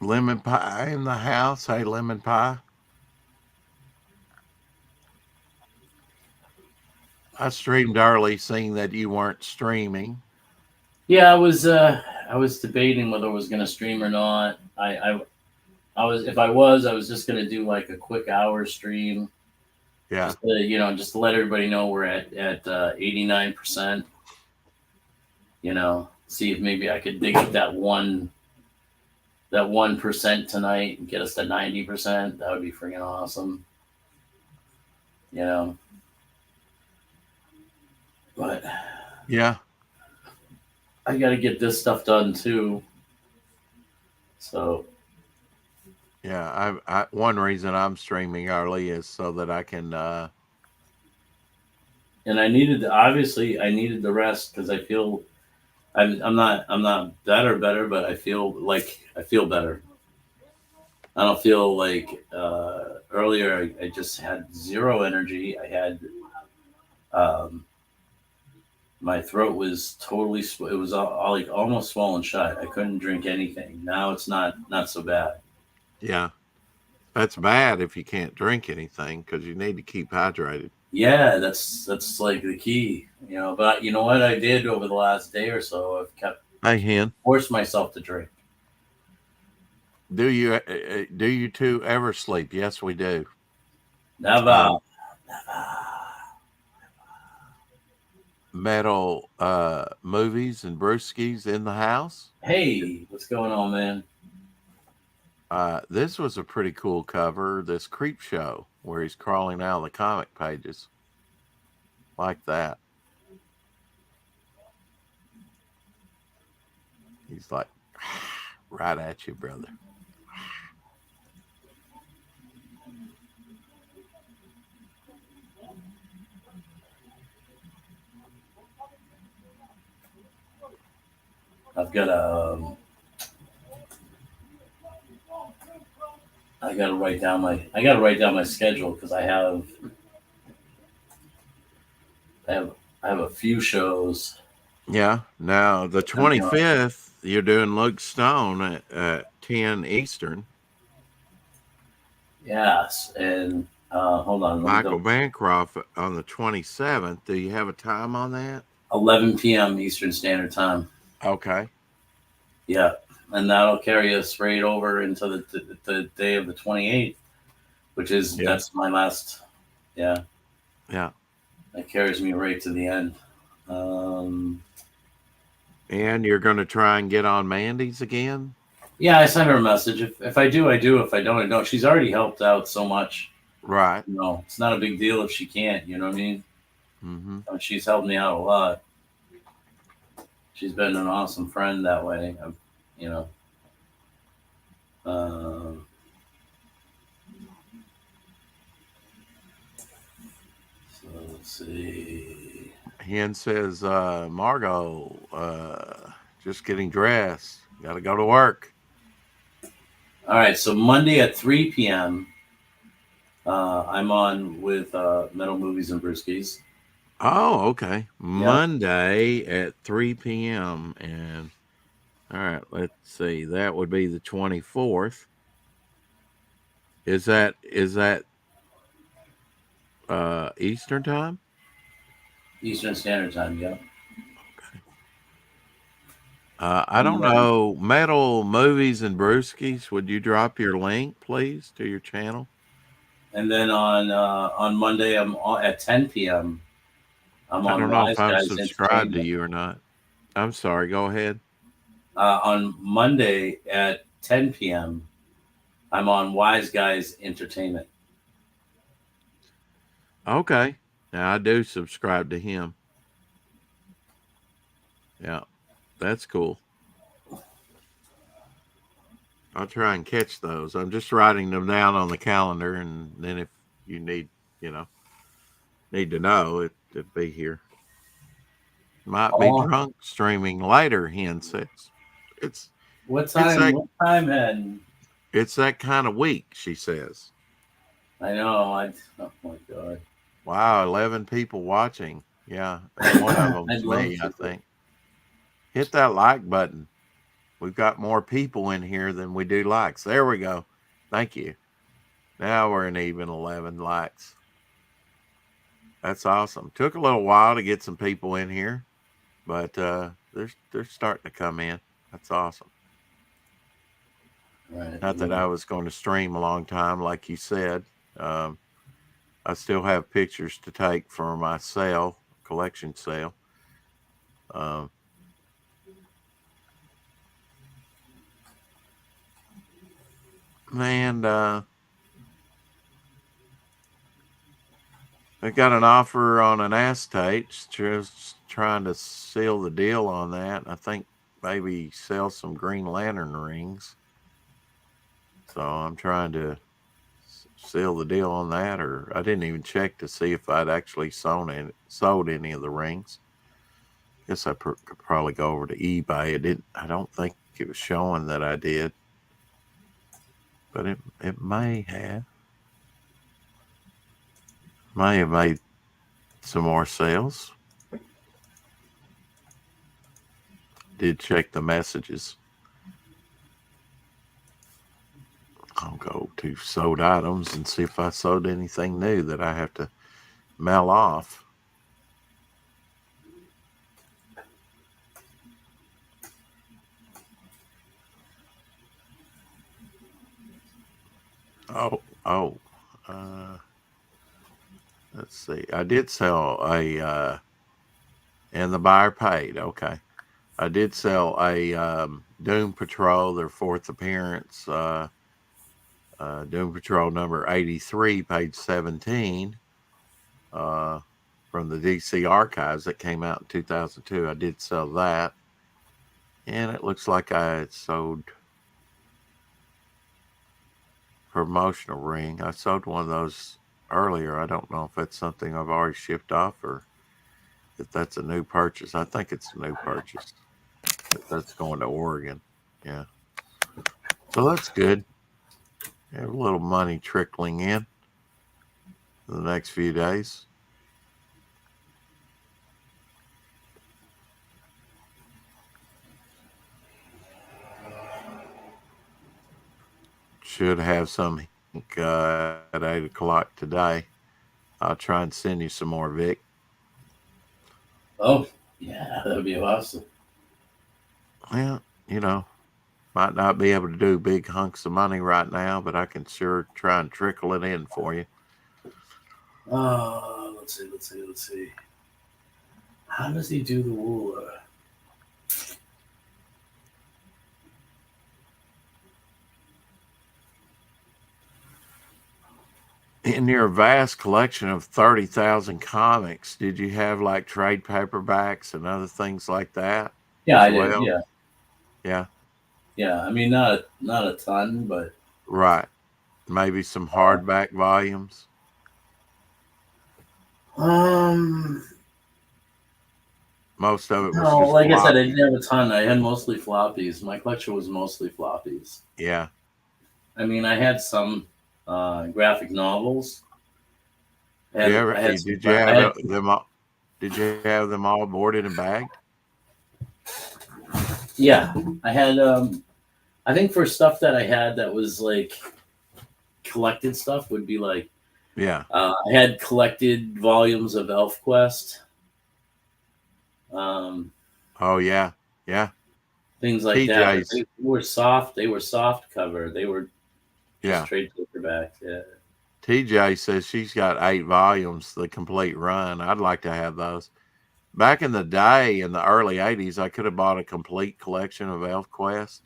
Lemon Pie in the house. Hey, Lemon Pie. I streamed early, seeing that you weren't streaming. Yeah, I was debating whether I was going to stream or not. I was just going to do like a quick hour stream. Yeah. Just to let everybody know we're at 89%. See if maybe I could dig up that 1% tonight and get us to 90%. That would be freaking awesome. But yeah, I got to get this stuff done too. So yeah, I one reason I'm streaming early is so that I can. And I needed the rest because I feel I'm not better, but I feel better. I don't feel like earlier I just had zero energy. I had my throat was totally it was all like almost swollen shut. I couldn't drink anything. Now it's not so bad. Yeah, that's bad if you can't drink anything because you need to keep hydrated. Yeah, that's like the key, But you know what I did over the last day or so? I've kept forced myself to drink. Do you two ever sleep? Yes, we do. Never. Metal movies and brewskis in the house. Hey, what's going on, man? This was a pretty cool cover. This Creep Show where he's crawling out of the comic pages like that. He's like right at you, brother. I've got I gotta write down my schedule because I have a few shows. Yeah. Now the 25th, you're doing Luke Stone at 10 Eastern. Yes, and hold on. Michael Bancroft on the 27th. Do you have a time on that? 11 p.m. Eastern Standard Time. Okay. Yeah, and that'll carry us right over into the day of the 28th, which is that's my last. Yeah. Yeah. That carries me right to the end. And you're going to try and get on Mandy's again? Yeah, I sent her a message. If I do, I do. If I don't, I don't. She's already helped out so much. Right. It's not a big deal if she can't. You know what I mean? Mm-hmm. She's helped me out a lot. She's been an awesome friend that way. So let's see. Hen says, Margot, just getting dressed. Got to go to work. All right. So Monday at 3 p.m., I'm on with Metal Movies and Brewskis. Oh, okay. Yep. Monday at 3 p.m. And all right, let's see. That would be the 24th. Is that Eastern time? Eastern Standard Time, yeah. Okay. I don't know. Metal Movies and Brewskis. Would you drop your link, please, to your channel? And then on Monday, I'm at 10 p.m. I don't know if I'm subscribed to you or not. I'm sorry. Go ahead. On Monday at 10 p.m., I'm on Wise Guys Entertainment. Okay. Now, I do subscribe to him. Yeah. That's cool. I'll try and catch those. I'm just writing them down on the calendar, and then if you need to know, it'd be here. Might Oh. be drunk streaming later, Hen says. It's What It's time? like- What time, Ed? it's that kind of week, she says. I know. Oh my god. Wow, 11 people watching. Yeah, and one of I'd them's love me, I to. think. Hit that like button. We've got more people in here than we do likes. There we go. Thank you. Now we're an even 11 likes. That's awesome. Took a little while to get some people in here, but they're starting to come in. That's awesome. Right. Not that I was going to stream a long time, like you said. I still have pictures to take for my sale, collection sale. And I got an offer on an acetate, just trying to seal the deal on that. I think maybe sell some Green Lantern rings. So I'm trying to seal the deal on that, or I didn't even check to see if I'd actually sold any of the rings. Guess I could probably go over to eBay. I don't think it was showing that I did, but it may have. May have made some more sales. Did check the messages. I'll go to sold items and see if I sold anything new that I have to mail off. Let's see. I did sell a, and the buyer paid. Okay. I did sell a Doom Patrol, their fourth appearance, Doom Patrol number 83, page 17, from the DC Archives that came out in 2002. I did sell that. And it looks like I had sold promotional ring. I sold one of those earlier. I don't know if that's something I've already shipped off or if that's a new purchase. I think it's a new purchase. That's going to Oregon. Yeah. So that's good. Have a little money trickling in the next few days. Should have some at 8 o'clock today. I'll try and send you some more, Vic. Oh, yeah, that would be awesome. Well, might not be able to do big hunks of money right now, but I can sure try and trickle it in for you. Let's see. How does he do the ruler? In your vast collection of 30,000 comics, did you have like trade paperbacks and other things like that? Yeah, I as did. well? Yeah. Yeah. Yeah. I mean, not a ton, but Right. Maybe some hardback volumes. Most of it was no, just like I said, I floppy. didn't have a ton. I had mostly floppies. My collection was mostly floppies. Yeah. I mean, I had some graphic novels. Did you have them all boarded and bagged? Yeah, I had. I think for stuff that I had that was like collected stuff would be like. Yeah. I had collected volumes of ElfQuest. Oh yeah, yeah. Things like that. TJ's. They were soft. They were soft cover. They were Yeah. just trade paperbacks. Yeah. TJ says she's got 8 volumes, the complete run. I'd like to have those. Back in the day, in the early 80s, I could have bought a complete collection of ElfQuest,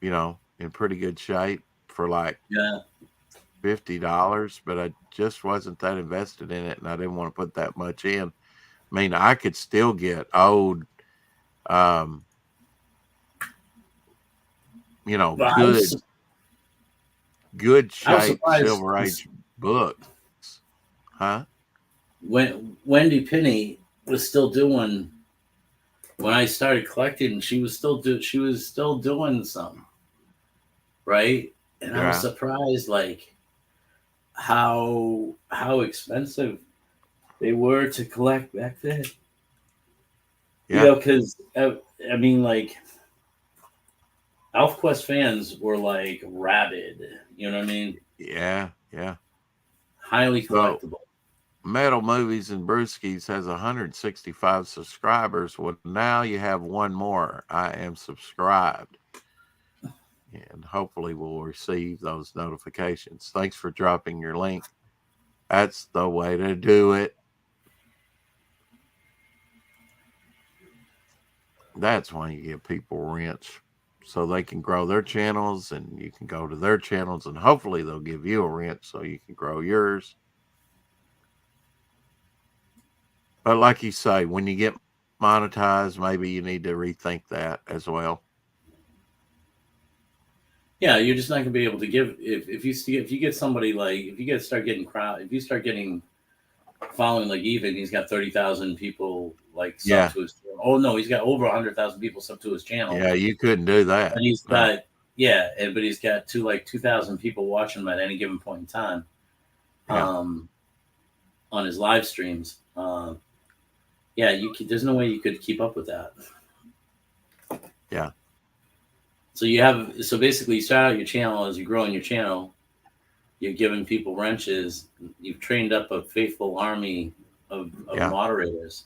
in pretty good shape for like $50, but I just wasn't that invested in it, and I didn't want to put that much in. I mean, I could still get old, good shape Silver Age books. Huh? When Wendy Penny was still doing when I started collecting. She was still doing some, right? And I was surprised, like how expensive they were to collect back then. Yeah. You know, because I mean, like ElfQuest fans were like rabid. You know what I mean? Yeah. Highly collectible. Metal Movies and Brewskis has 165 subscribers. Well, now you have one more. I am subscribed. And hopefully we'll receive those notifications. Thanks for dropping your link. That's the way to do it. That's why you give people rents, so they can grow their channels, and you can go to their channels, and hopefully they'll give you a rent so you can grow yours. But like you say, when you get monetized, maybe you need to rethink that as well. Yeah, you're just not gonna be able to give if you get somebody like if you start getting following like Even, he's got 30,000 people like sub to his channel. Oh no, he's got over 100,000 people sub to his channel. Yeah, you couldn't do that. And he's got but he's got 2,000 people watching him at any given point in time. On his live streams. There's no way you could keep up with that. Yeah. So basically you start out your channel. As you're growing your channel, you're giving people wrenches. You've trained up a faithful army of moderators.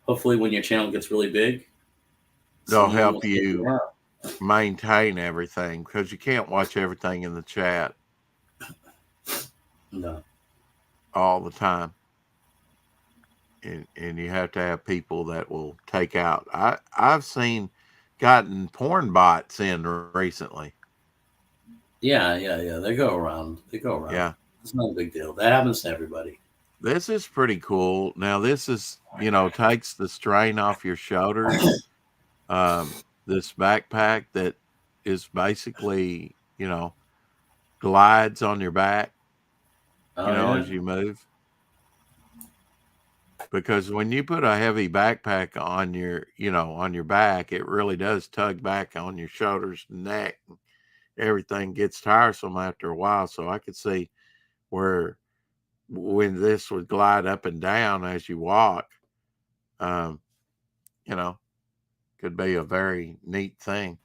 Hopefully when your channel gets really big, they'll help you maintain everything, because you can't watch everything in the chat all the time. And you have to have people that will take out. I've gotten porn bots in recently. Yeah. They go around. Yeah. It's not a big deal. That happens to everybody. This is pretty cool. Now this is, takes the strain off your shoulders. This backpack that is basically, glides on your back, as you move. Because when you put a heavy backpack on your back, it really does tug back on your shoulders and neck. Everything gets tiresome after a while. So I could see where when this would glide up and down as you walk, could be a very neat thing.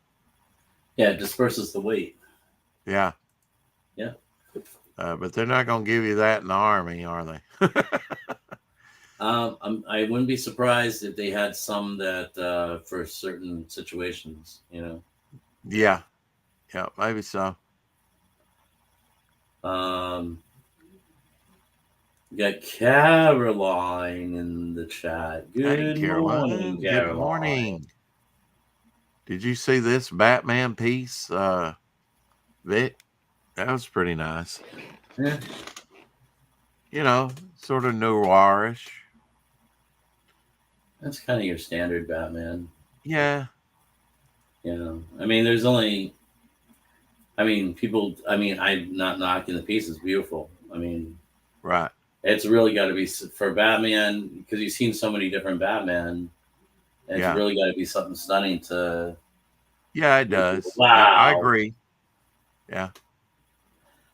Yeah, it disperses the weight. Yeah. Yeah. But they're not going to give you that in the Army, are they? I wouldn't be surprised if they had some that for certain situations, Yeah, maybe so. We got Caroline in the chat. Good morning, Caroline. Good morning. Did you see this Batman piece, Vic? That was pretty nice. Yeah. Sort of noirish. That's kind of your standard Batman. Yeah. I mean, I'm not knocking the piece. It's beautiful. I mean, right. It's really got to be for Batman, because you've seen so many different Batman. It's really got to be something stunning to. Yeah, it does. Wow. I agree. Yeah.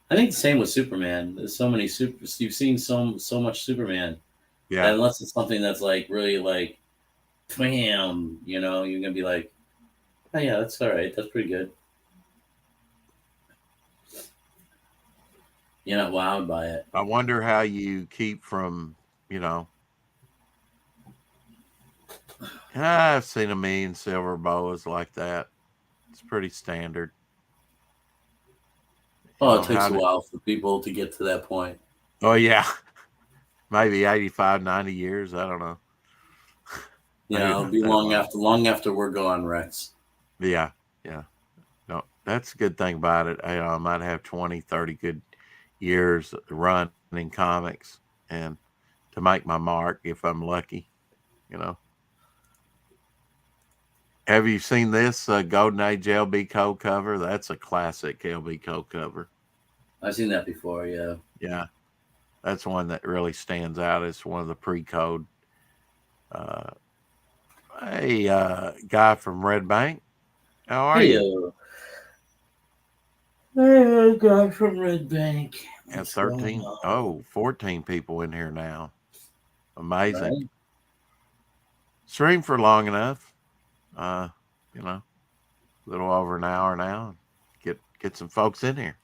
I think the same with Superman. There's so many you've seen so much Superman. Yeah. And unless it's something that's like really like, bam, you're gonna be like, oh yeah, that's all right. That's pretty good. You're not wowed by it. I wonder how you keep from, I've seen a million silver boas like that. It's pretty standard. Oh, it takes a while for people to get to that point. Oh, yeah. Maybe 85, 90 years. I don't know. Yeah, it'll be long after we're gone, Rex. Yeah. No, that's a good thing about it. I might have 20, 30 good years running comics and to make my mark if I'm lucky, Have you seen this Golden Age LB cover? That's a classic LB cover. I've seen that before, yeah. Yeah. That's one that really stands out as one of the pre-code. Hey, guy from Red Bank, how are you? Hey, guy from Red Bank. And 14 people in here now. Amazing. Right. Stream for long enough. You know, a little over an hour now. Get some folks in here.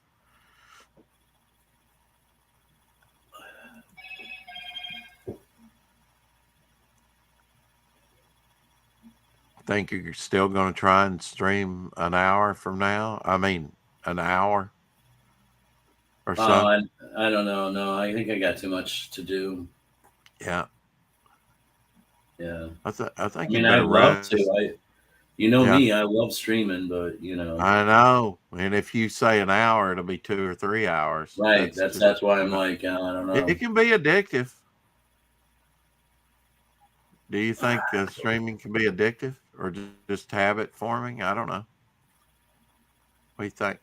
Think you're still going to try and stream an hour from now? I mean, an hour or so? I don't know. No, I think I got too much to do. Yeah. Yeah. I think I you mean, better I'd love rest. to. Me, I love streaming, but I know. And if you say an hour, it'll be 2 or 3 hours. Right. That's why I'm like, I don't know. It can be addictive. Do you think streaming can be addictive or just habit forming? I don't know. What do you think?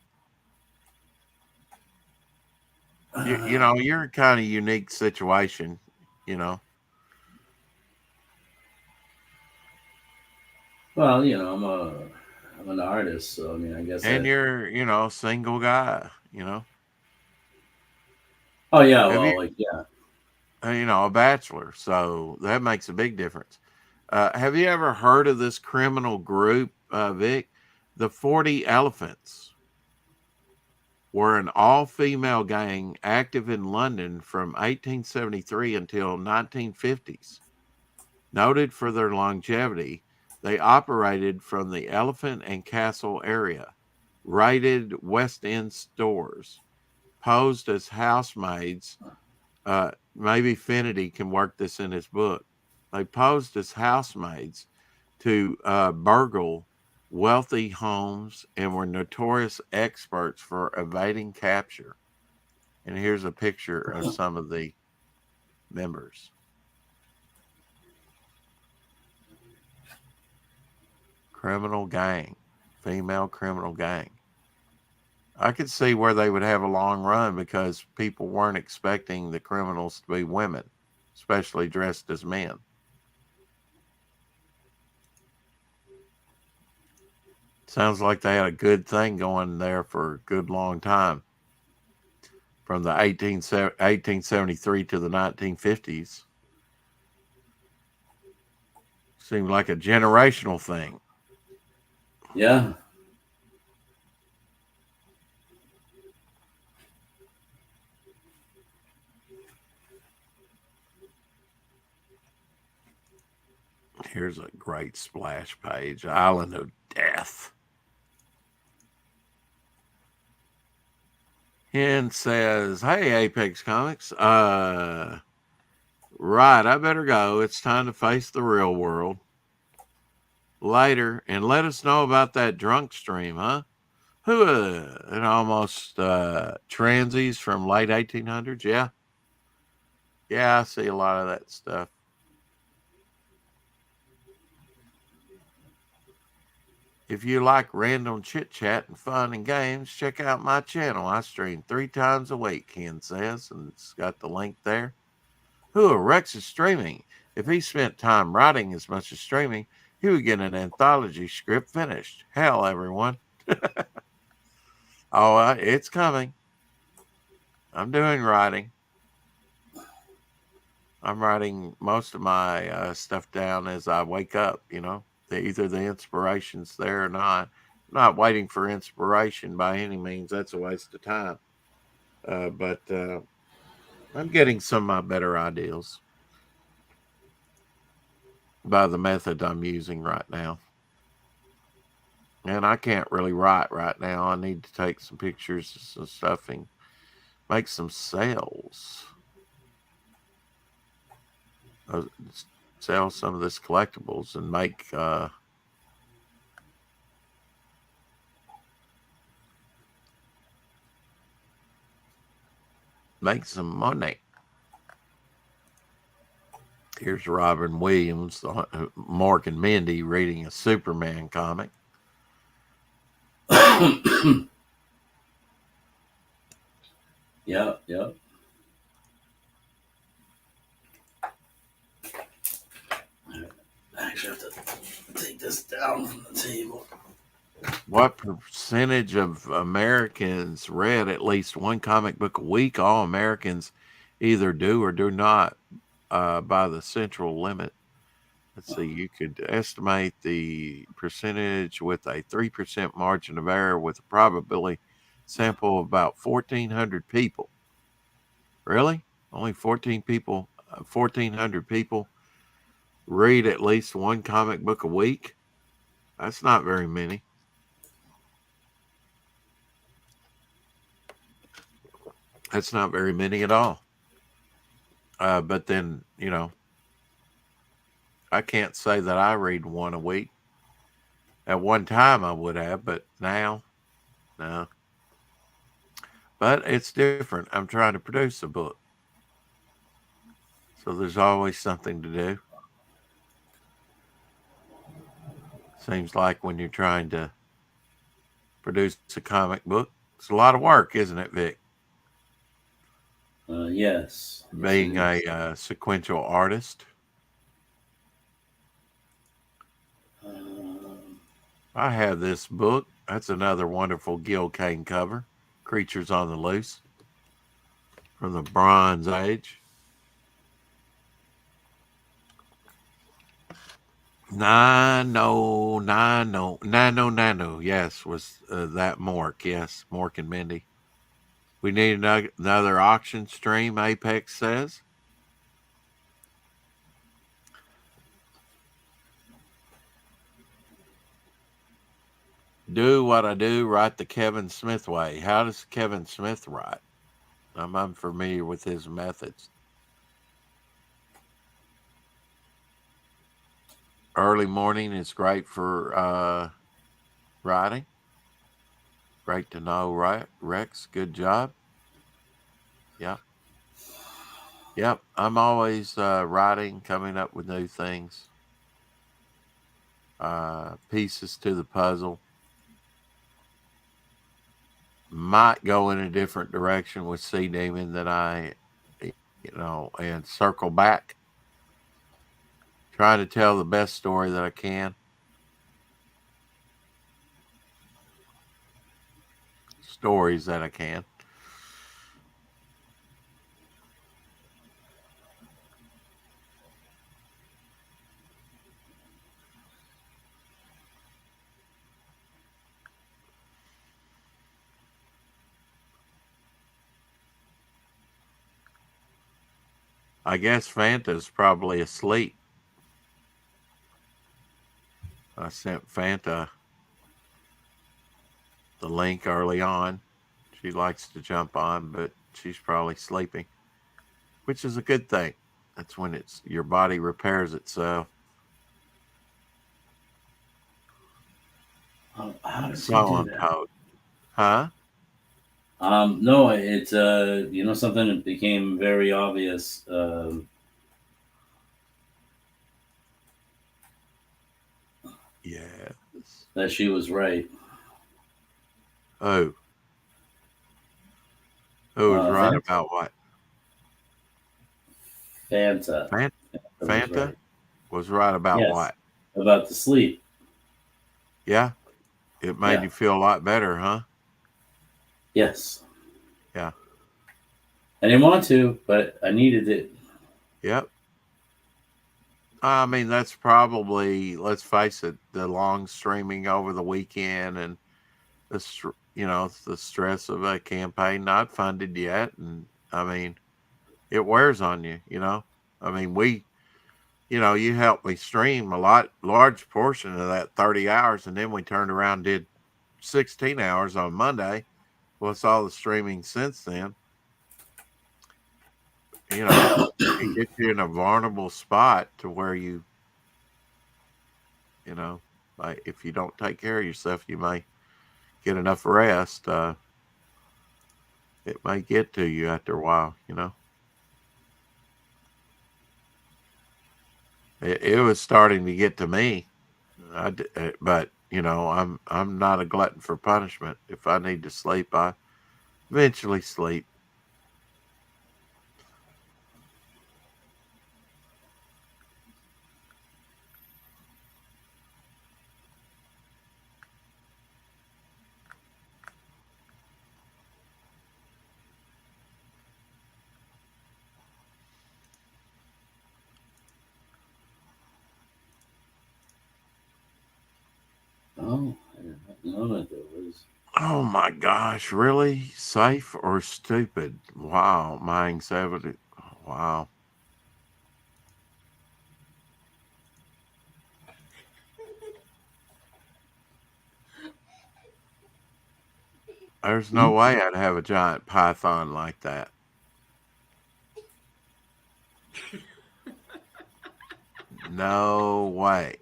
You know, you're in kind of unique situation, you know. Well, I'm an artist, so I mean, I guess. And you're, a single guy, you know. Oh yeah, a bachelor, so that makes a big difference. Have you ever heard of this criminal group, Vic? The 40 Elephants were an all-female gang active in London from 1873 until 1950s. Noted for their longevity, they operated from the Elephant and Castle area, raided West End stores, posed as housemaids. Maybe Finity can work this in his book. They posed as housemaids to burgle wealthy homes and were notorious experts for evading capture. And here's a picture of some of the members. Criminal gang, female criminal gang. I could see where they would have a long run because people weren't expecting the criminals to be women, especially dressed as men. Sounds like they had a good thing going there for a good long time. From the 1873 to the 1950s. Seemed like a generational thing. Yeah. Here's a great splash page. Island of Death. Hen says, hey, Apex Comics. Right, I better go. It's time to face the real world. Later, and let us know about that drunk stream, huh? Who, and almost transies from late 1800s, yeah? Yeah, I see a lot of that stuff. If you like random chit-chat and fun and games, check out my channel. I stream 3 times a week, Ken says, and it's got the link there. Rex is streaming. If he spent time writing as much as streaming, he would get an anthology script finished. Hell, everyone. It's coming. I'm doing writing. I'm writing most of my stuff down as I wake up, Either the inspiration's there or not. I'm not waiting for inspiration by any means. That's a waste of time. But I'm getting some of my better ideas by the method I'm using right now. And I can't really write right now. I need to take some pictures and stuff and make some sales. Sell some of this collectibles and make some money. Here's Robin Williams, Mork and Mindy reading a Superman comic. Yep. actually have to take this down from the table. What percentage of Americans read at least one comic book a week? All Americans either do or do not by the central limit. Let's see, you could estimate the percentage with a 3% margin of error with a probability sample of about 1,400 people. Really? Only 1,400 people read at least one comic book a week? That's not very many. That's not very many at all. But then, you know, I can't say that I read one a week. At one time I would have, but now, no. But it's different. I'm trying to produce a book. So there's always something to do. Seems like when you're trying to produce a comic book, it's a lot of work, isn't it, Vic? Yes. Being a sequential artist. I have this book. That's another wonderful Gil Kane cover. Creatures on the Loose. From the Bronze Age. Nano. Yes, was that Mork. Yes, Mork and Mindy. We need another auction stream, Apex says. Do what I do, write the Kevin Smith way. How does Kevin Smith write? I'm unfamiliar with his methods. Early morning is great for writing. Great to know, right? Rex, good job. Yep. Yep, I'm always writing, coming up with new things. Pieces to the puzzle. Might go in a different direction with Sea Demon that and circle back. Try to tell the best story that I can. Stories that I can. I guess Fanta's probably asleep. I sent Fanta the link early on. She likes to jump on, but she's probably sleeping, which is a good thing. That's when your body repairs itself. How does he do that? Huh? No, it's something that became very obvious. Yes. That she was right. Oh. Who was right Fanta. about what? Fanta. Fanta was right about Yes. what? About the sleep. Yeah. It made you feel a lot better, huh? Yes. Yeah. I didn't want to, but I needed it. Yep. I mean, that's probably, let's face it, the long streaming over the weekend and the stress of a campaign not funded yet. And I mean, it wears on you, I mean, you helped me stream large portion of that 30 hours. And then we turned around and did 16 hours on Monday. What's all the streaming since then? It gets you in a vulnerable spot to where like if you don't take care of yourself, you may get enough rest. It may get to you after a while, It was starting to get to me, but I'm not a glutton for punishment. If I need to sleep, I eventually sleep. Oh, I didn't know that there was. Oh my gosh, really? Safe or stupid? Wow, my anxiety. Wow. There's no way I'd have a giant python like that. No way.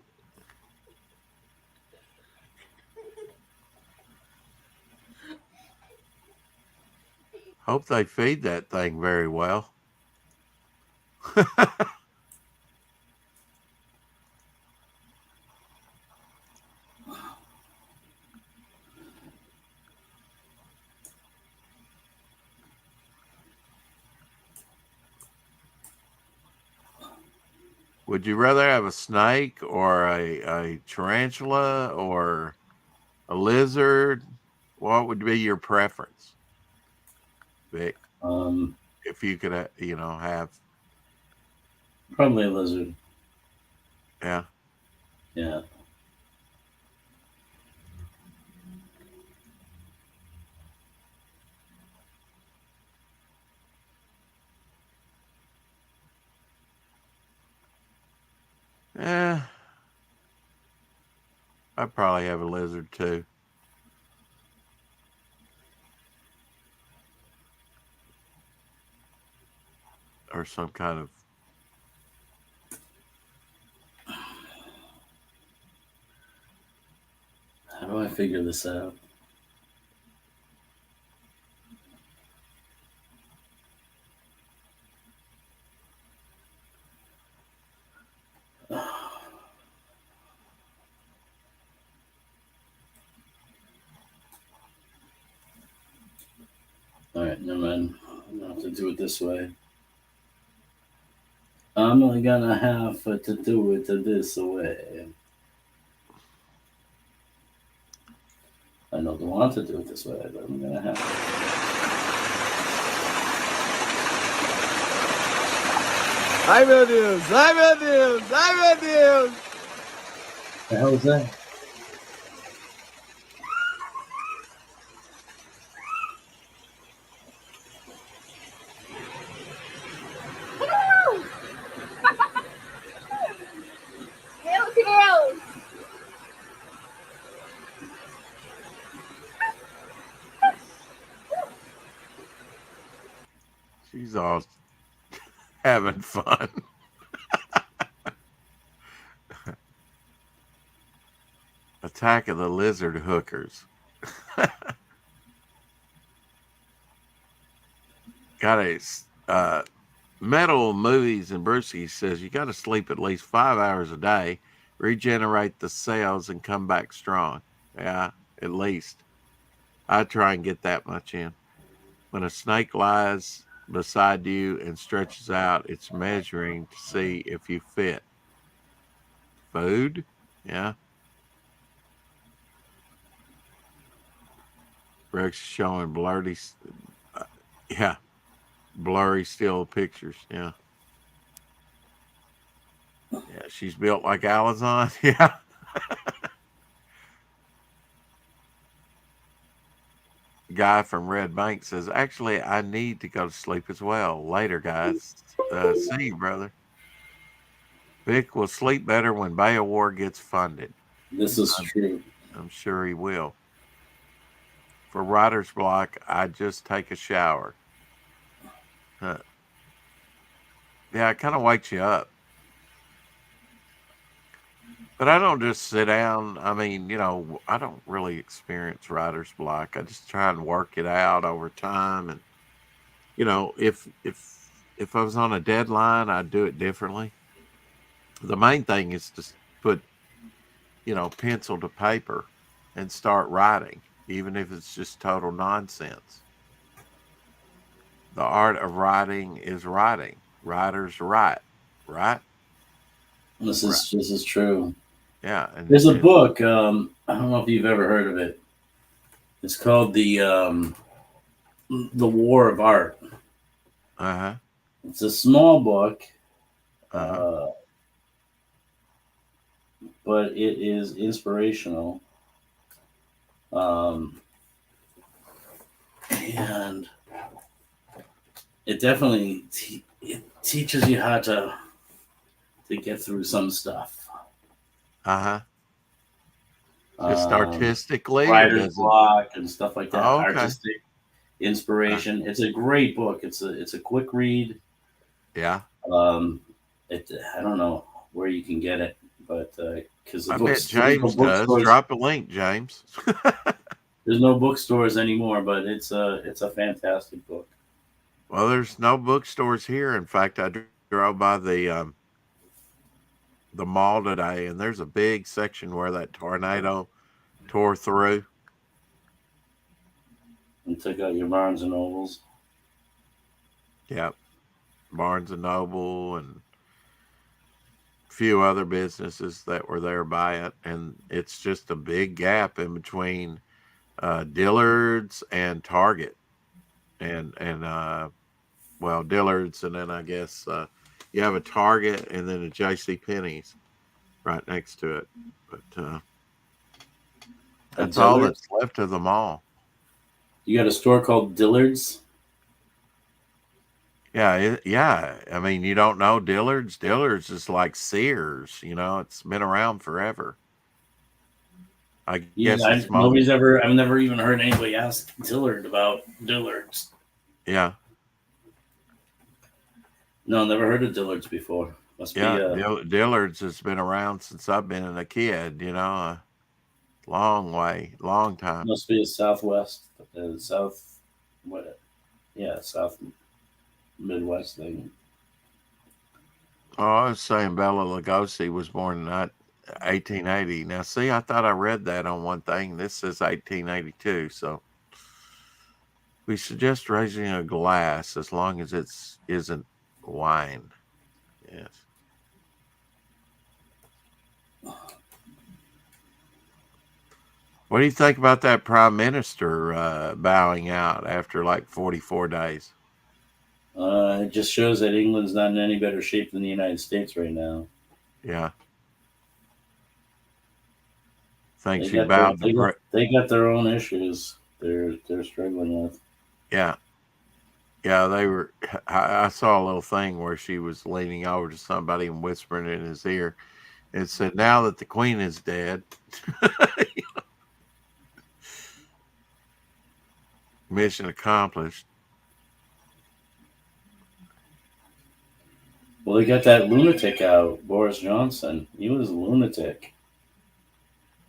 Hope they feed that thing very well. Would you rather have a snake or a tarantula or a lizard? What would be your preference, Vic? If you could, have Probably a lizard. Yeah. Yeah. I'd probably have a lizard too. Or some kind of How do I figure this out? All right, never mind. I'm gonna have to do it this way. I'm only gonna have to do it this way. I don't want to do it this way, but I'm gonna have to. I'm in news. The hell is that? She's all having fun. Attack of the lizard hookers. Got a Metal Movies and Brucey says you got to sleep at least 5 hours a day, regenerate the cells, and come back strong. Yeah, at least. I try and get that much in. When a snake lies beside you and stretches out, it's measuring to see if you fit. Food? Yeah. Rex is showing blurry still pictures. Yeah. Yeah, she's built like Alazon. Yeah. Guy from Red Bank says, actually, I need to go to sleep as well. Later, guys. See you, brother. Vic will sleep better when Bay of War gets funded. This is true. I'm sure he will. For writer's block, I just take a shower. Yeah, it kind of wakes you up. But I don't just sit down. I mean, I don't really experience writer's block. I just try and work it out over time. And, if I was on a deadline, I'd do it differently. The main thing is to put, pencil to paper and start writing, even if it's just total nonsense. The art of writing is writing. Writers write, right? This is true. Yeah. There's a book. I don't know if you've ever heard of it. It's called the War of Art. Uh-huh. It's a small book, but it is inspirational. And it definitely it teaches you how to get through some stuff. Just artistically, or writer's does it- block and stuff like that. Oh, okay. Artistic inspiration. It's a great book. It's a quick read. Yeah. I don't know where you can get it, but because I bet James does. Drop a link, James. There's no bookstores anymore, but it's a fantastic book. Well, there's no bookstores here. In fact, I drove by the mall today, and there's a big section where that tornado tore through. And took out your Barnes and Nobles. Yep. Barnes and Noble and a few other businesses that were there by it. And it's just a big gap in between Dillard's and Target. And Dillard's, and then I guess you have a Target and then a J.C. Penney's right next to it. But that's all that's left of the mall. You got a store called Dillard's? Yeah, yeah. I mean, you don't know Dillard's? Dillard's is like Sears, it's been around forever. I guess it's I've never even heard anybody ask Dillard about Dillard's. Yeah. No, never heard of Dillard's before. Must be Dillard's has been around since I've been a kid, a long time. Must be a South Midwest thing. Oh, I was saying Bela Lugosi was born in 1880. Now, see, I thought I read that on one thing. This says 1882. So we suggest raising a glass as long as it isn't wine. Yes. What do you think about that prime minister bowing out after like 44 days? It just shows that England's not in any better shape than the United States right now. Yeah. Thanks, you bowed. They got their own issues they're struggling with. Yeah. Yeah, they were. I saw a little thing where she was leaning over to somebody and whispering in his ear. It said, "Now that the Queen is dead." Mission accomplished. Well, they got that lunatic out, Boris Johnson. He was a lunatic.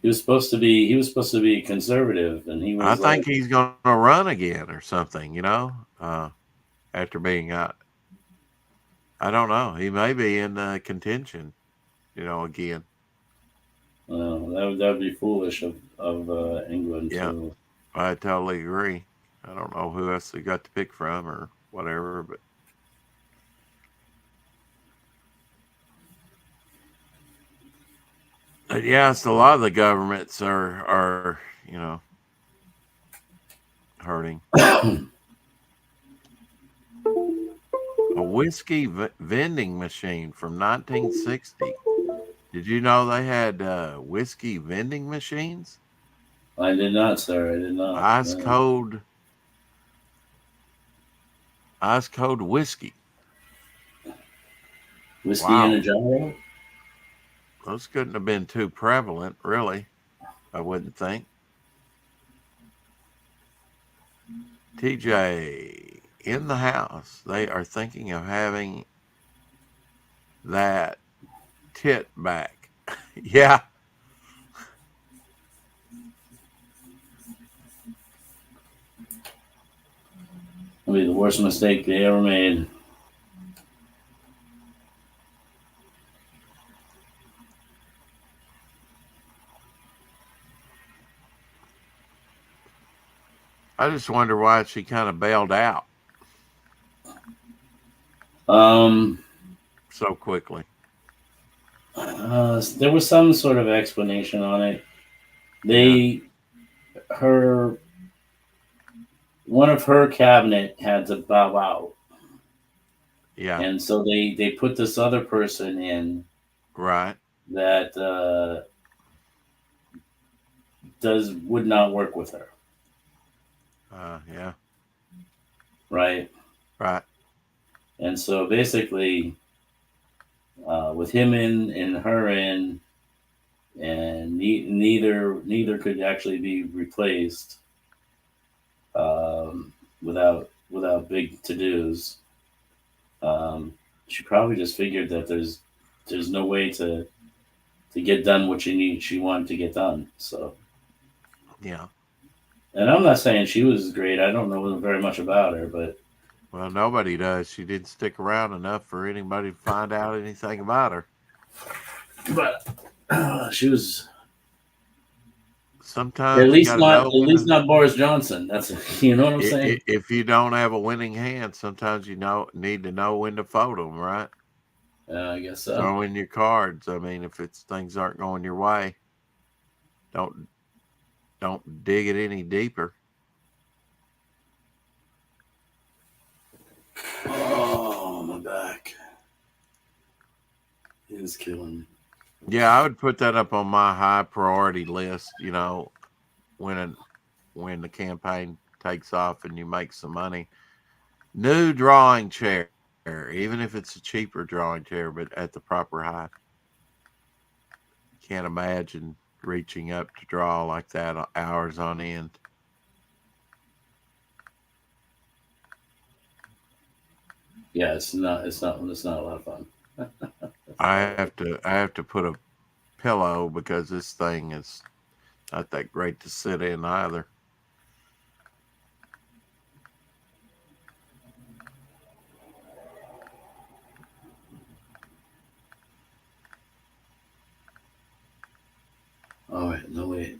He was supposed to be conservative, and he was. I think he's going to run again or something. After being out. I don't know. He may be in contention. Again. That would be foolish of England. Yeah, too. I totally agree. I don't know who else they got to pick from or whatever, but. But yeah, it's a lot of the governments are hurting. A whiskey vending machine from 1960. Did you know they had whiskey vending machines? I did not, sir. I did not. Ice cold whiskey. Whiskey in a jar? Those couldn't have been too prevalent, really. I wouldn't think. TJ, in the house, they are thinking of having that tit back. Yeah. It'll be the worst mistake they ever made. I just wonder why she kind of bailed out so quickly. There was some sort of explanation on it. One of her cabinet had to bow out. Yeah. And so they put this other person in. Right. That would not work with her. Yeah. Right. Right. And so basically, with him in and her in, and neither could actually be replaced without big to dos. She probably just figured that there's no way to get done what she wanted to get done. So Yeah. and I'm not saying she was great. I don't know very much about her, but Well, nobody does. She didn't stick around enough for anybody to find out anything about her. She was sometimes at you least gotta not know at least not Boris Johnson. That's you know what I'm saying. If you don't have a winning hand, sometimes you need to know when to fold them, right? I guess so. Throw in your cards. I mean, if things aren't going your way, don't dig it any deeper. Oh, my back is killing me. Yeah, I would put that up on my high priority list. You know, when the campaign takes off and you make some money, new drawing chair, even if it's a cheaper drawing chair, but at the proper height. Can't imagine reaching up to draw like that hours on end. Yeah, it's not a lot of fun. I have to put a pillow because this thing is not that great to sit in either. All right, no wait.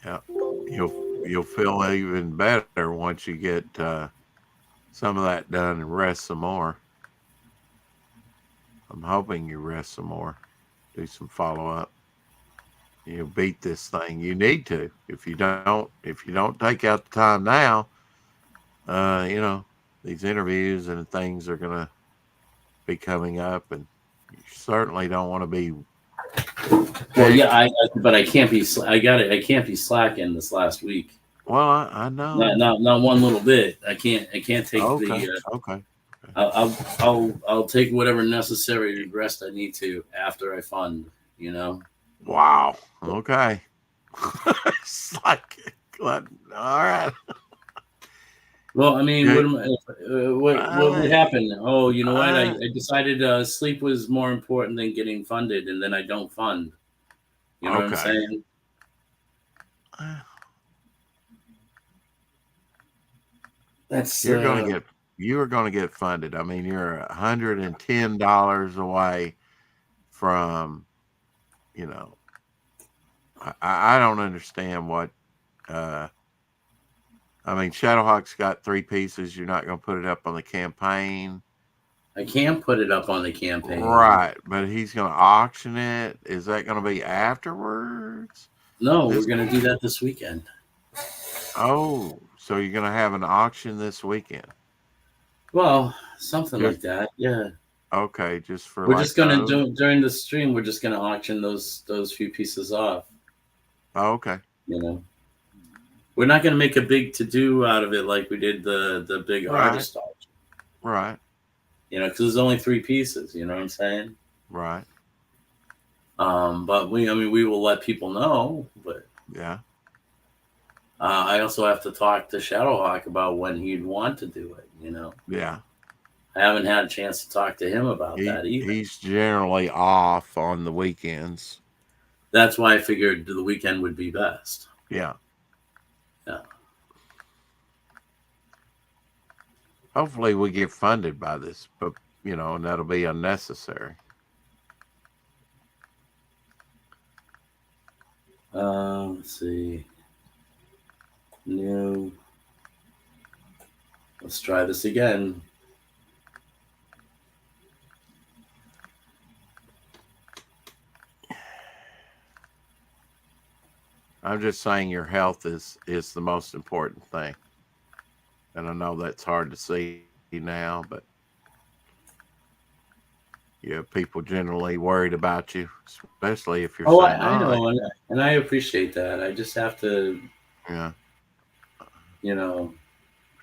Yeah, you'll feel even better once you get some of that done and rest some more. I'm hoping you rest some more, do some follow up. You beat this thing. You need to. If you don't take out the time now, these interviews and things are gonna be coming up, and you certainly don't want to be. Well, yeah, but I can't be. I can't be slacking this last week. Well, I know. Not one little bit. I can't take Okay. the. Okay. I'll take whatever necessary rest I need to after I fund. You know. Wow. Okay. It's like, all right. Well, I mean, what would happen? Oh, you know what? I decided sleep was more important than getting funded, and then I don't fund. You know what I'm saying? That's you are gonna get funded. I mean, you're $110 away from, I don't understand what. I mean, Shadowhawk's got 3 pieces. You're not going to put it up on the campaign. I can't put it up on the campaign. Right, but he's going to auction it. Is that going to be afterwards? No, we're going to do that this weekend. Oh, so you're going to have an auction this weekend? Well, something like that, yeah. Okay, just for. We're just going to do during the stream. We're just going to auction those few pieces off. Oh, okay. We're not going to make a big to-do out of it like we did the big artist auction. Right. Because there's only 3 pieces. You know what I'm saying? Right. But we will let people know. But yeah. I also have to talk to Shadowhawk about when he'd want to do it. Yeah. I haven't had a chance to talk to him about that either. He's generally off on the weekends. That's why I figured the weekend would be best. Yeah. Yeah. Hopefully we get funded by this, but and that'll be unnecessary. Let's see. No. Let's try this again. I'm just saying your health is the most important thing. And I know that's hard to see now, but people generally worried about you, especially if you're Oh, saying, I know, and I appreciate that. I just have to, yeah. you know,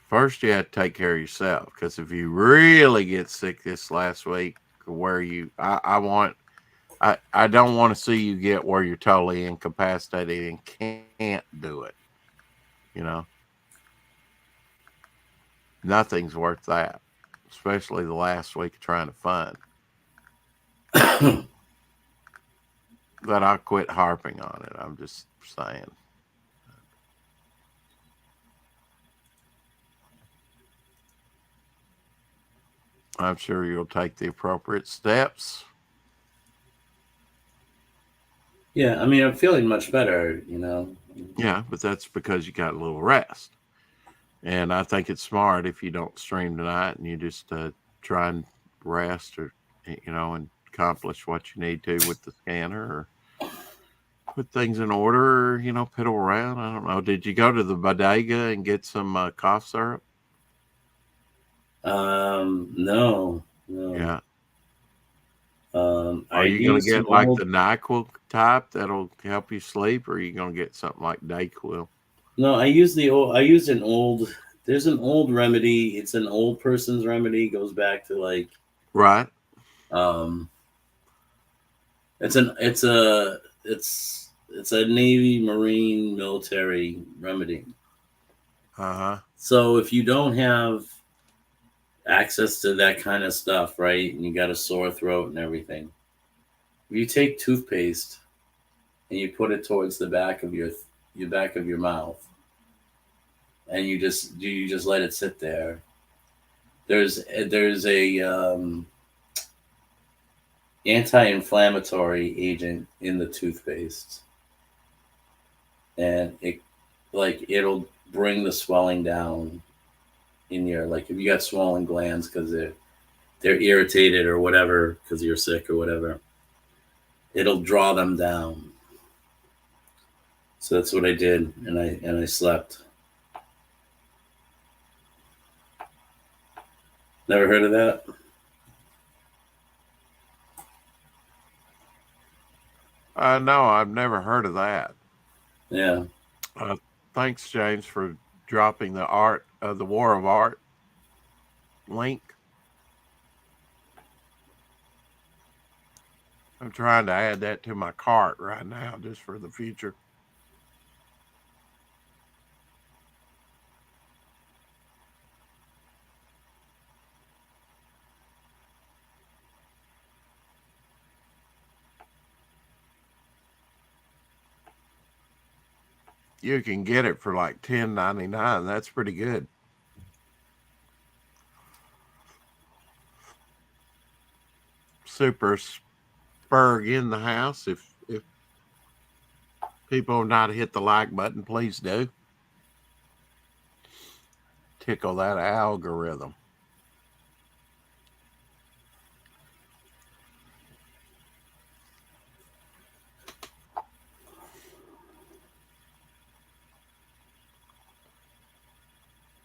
First, you have to take care of yourself, because if you really get sick this last week, where I don't want to see you get where you're totally incapacitated and can't do it. Nothing's worth that, especially the last week of trying to fund. But I'll quit harping on it. I'm just saying. I'm sure you'll take the appropriate steps. yeah. I mean, I'm feeling much better. Yeah, but that's because you got a little rest. And I think it's smart if you don't stream tonight and you just try and rest, or and accomplish what you need to with the scanner, or put things in order, or piddle around. I don't know. Did you go to the bodega and get some cough syrup? No. Yeah. I Are you going to used get some like old- the NyQuil type that'll help you sleep, or are you going to get something like Dayquil? No, I used an old. There's an old remedy. It's an old person's remedy. It goes back to like. Right. It's a Navy, Marine, military remedy. Uh-huh. So if you don't have access to that kind of stuff, right, and you got a sore throat and everything, if you take toothpaste and you put it towards the back of your mouth, and you just let it sit there, there's a anti-inflammatory agent in the toothpaste, and it'll bring the swelling down in your, like, if you got swollen glands because they're irritated or whatever because you're sick or whatever, it'll draw them down. So that's what I did, and I slept. Never heard of that? No, I've never heard of that. Yeah. Thanks, James, for dropping the War of Art link. I'm trying to add that to my cart right now, just for the future. You can get it for like $10.99. That's pretty good. Super Spurg in the house. If people have not hit the like button, please do. Tickle that algorithm.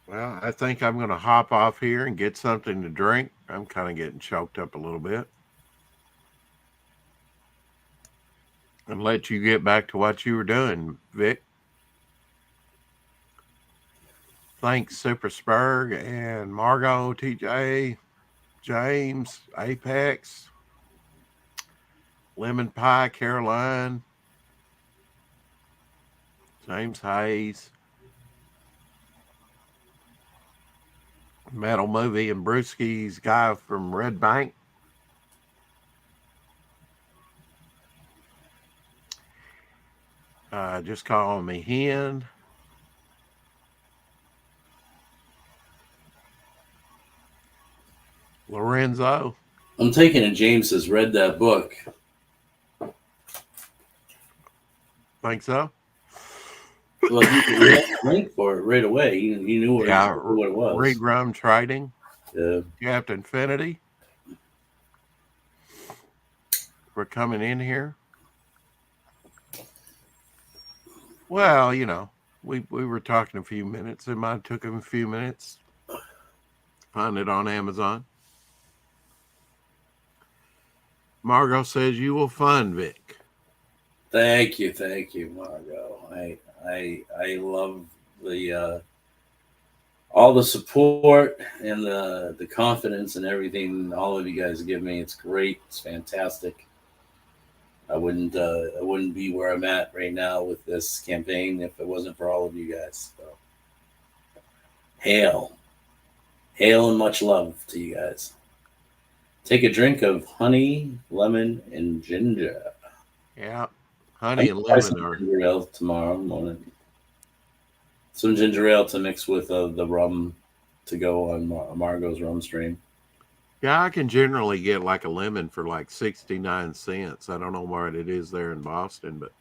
Well, I think I'm going to hop off here and get something to drink. I'm kind of getting choked up a little bit. And let you get back to what you were doing, Vic. Thanks, Super Spurg and Margot, TJ, James, Apex, Lemon Pie, Caroline, James Hayes, Metal Movie, and Brewski's guy from Red Bank. Just calling me Hen. Lorenzo. I'm taking it James has read that book. Think so? Well, he had a link for it right away. He knew what it was. Read Rum Trading. Yeah. Captain Infinity. For coming in here. Well, you know, we were talking a few minutes. It might have took him a few minutes to find it on Amazon. Margot says you will fund Vic. Thank you, Margot. I love the all the support and the confidence and everything all of you guys give me. It's great. It's fantastic. I wouldn't be where I'm at right now with this campaign if it wasn't for all of you guys. So, hail and much love to you guys. Take a drink of honey, lemon, and ginger. Yeah, honey and lemon are ginger ale tomorrow morning. Some ginger ale to mix with the rum to go on Margot's rum stream. Yeah, I can generally get like a lemon for like 69 cents. I don't know what it is there in Boston, but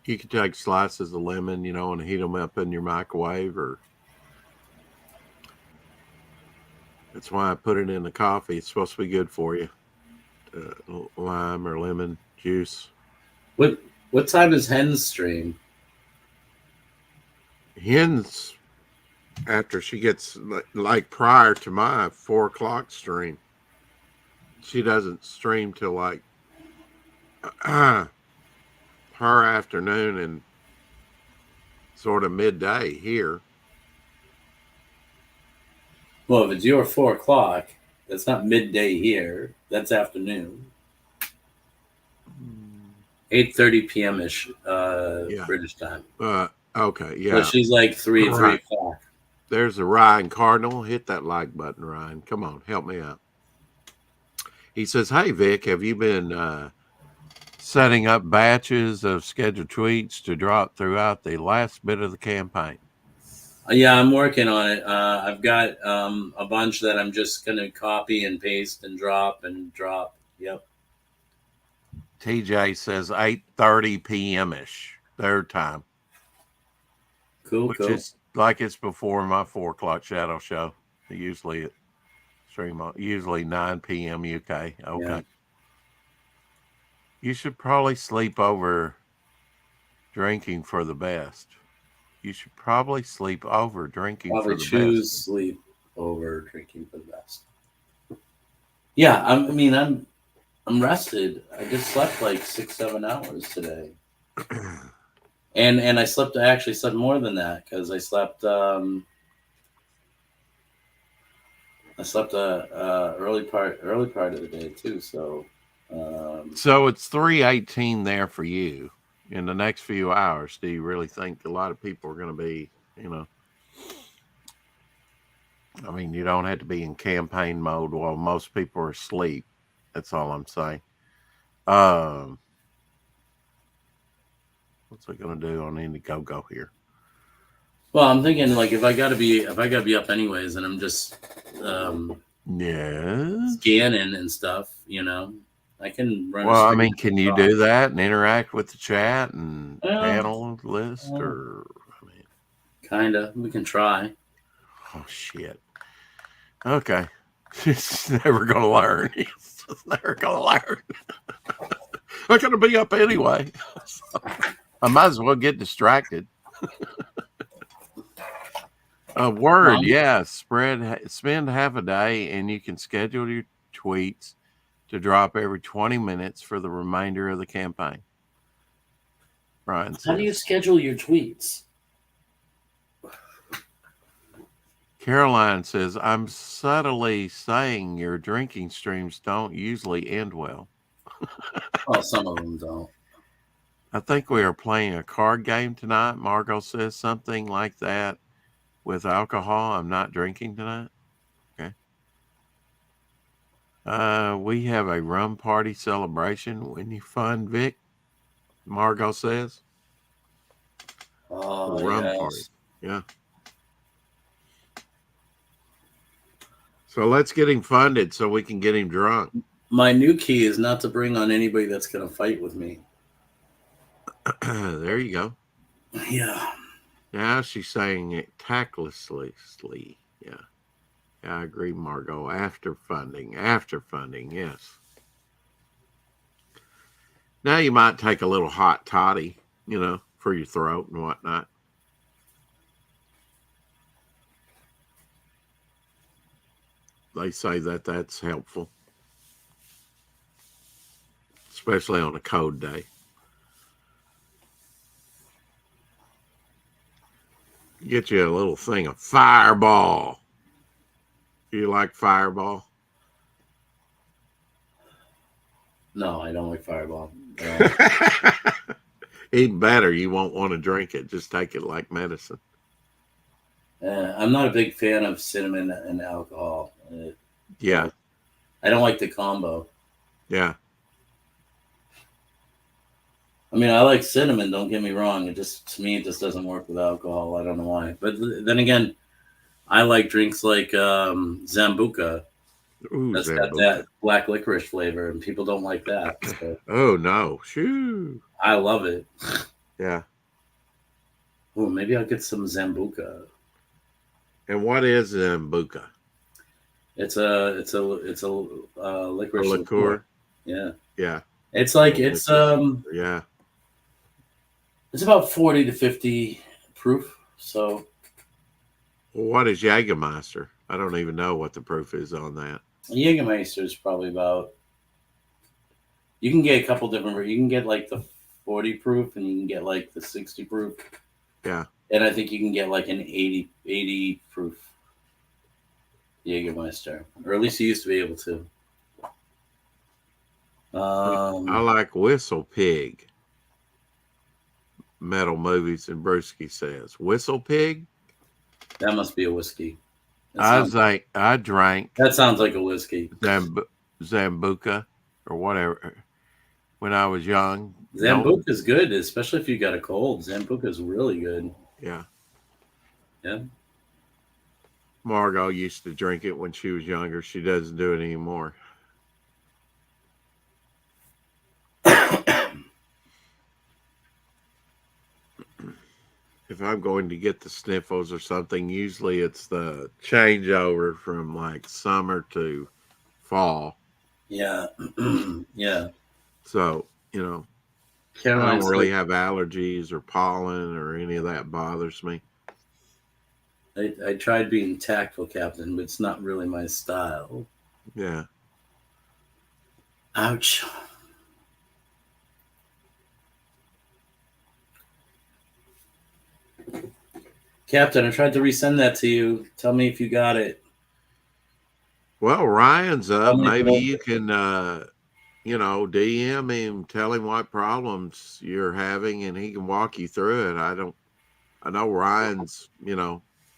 you can take slices of lemon, you know, and heat them up in your microwave, or that's why I put it in the coffee. It's supposed to be good for you. Lime or lemon juice. What time is Hen's stream? Hen's after she gets like prior to my 4 o'clock stream. She doesn't stream till like her afternoon and sort of midday here. Well, if it's your 4 o'clock, that's not midday here. That's afternoon. 8:30 p.m. ish British time. Okay, yeah. But she's like 3 o'clock. There's a Ryan Cardinal. Hit that like button, Ryan. Come on, help me out. He says, "Hey Vic, have you been setting up batches of scheduled tweets to drop throughout the last bit of the campaign?" Yeah, I'm working on it. I've got a bunch that I'm just going to copy and paste and drop. Yep. TJ says 8:30 p.m. ish their time. Cool. Is like it's before my 4 o'clock shadow show. Usually at usually 9 p.m. UK. Okay. Yeah. You should probably sleep over drinking for the best. You should probably sleep over drinking for the best. Choose sleep over drinking for the best. Yeah, I'm rested. I just slept like 6-7 hours today. And I actually slept more than that because I slept early part of the day too. So it's 3:18 there for you. In the next few hours, do you really think a lot of people are going to be, you know, I mean, you don't have to be in campaign mode while most people are asleep. That's all I'm saying. What's it going to do on Indiegogo here? Well, I'm thinking like if I gotta be up anyways, and I'm just scanning and stuff, you know, I can run. Well, I mean, can you do that and interact with the chat and panel list, or I mean, kinda? We can try. Oh shit! Okay, it's never gonna learn. It's just never gonna learn. I'm gonna be up anyway. So I might as well get distracted. A word, yeah. Spend half a day, and you can schedule your tweets to drop every 20 minutes for the remainder of the campaign. Brian says, how do you schedule your tweets? Caroline says, I'm subtly saying your drinking streams don't usually end well. Well, some of them don't. I think we are playing a card game tonight. Margot says something like that with alcohol. I'm not drinking tonight. We have a rum party celebration when you fund Vic. Margot says. Oh, rum party. Yeah. So let's get him funded so we can get him drunk. My new key is not to bring on anybody that's going to fight with me. There you go. Yeah. Now she's saying it tactlessly. Yeah. Yeah, I agree, Margot. After funding, yes. Now you might take a little hot toddy, you know, for your throat and whatnot. They say that that's helpful. especially on a cold day. Get you a little thing of Fireball. You like Fireball? No, I don't like Fireball. Even better, you won't want to drink it. Just take it like medicine. I'm not a big fan of cinnamon and alcohol. Yeah. I don't like the combo. Yeah. I mean, I like cinnamon, don't get me wrong. It just, to me, it just doesn't work with alcohol. I don't know why. But then again, I like drinks like Zambuca. Ooh, That's Zambuca. got that black licorice flavor, and people don't like that. So Oh, no. Shoo. I love it. Yeah. Oh, maybe I'll get some Zambuca. And what is Zambuca? It's a licorice Liqueur? Yeah. Yeah. It's like it's Yeah. it's about 40 to 50 proof. So Well, what is Jägermeister? I don't even know what the proof is on that. Jägermeister is probably about. You can get a couple different. You can get like the 40 proof, and you can get like the 60 proof, Yeah. and I think you can get like an 80 proof Jägermeister, or at least you used to be able to. I like Whistle Pig. Metal Movies and Brewski says. Whistle Pig? That must be a whiskey. I drank That sounds like a whiskey. Zambuca or whatever when I was young. Zambuca is good, especially if you got a cold. Zambuca is really good. Yeah. Yeah. Margot used to drink it when she was younger. She doesn't do it anymore. If I'm going to get the sniffles or something, usually it's the changeover from like summer to fall. Yeah. Yeah. So, you know, I Caroline's don't really like- have allergies or pollen or any of that bothers me. I tried being tactful, Captain, but it's not really my style. Yeah. Ouch. Captain, I tried to resend that to you. Tell me if you got it. Well, Ryan's up. How many Maybe people- you can, DM him, tell him what problems you're having, and he can walk you through it. I know Ryan's,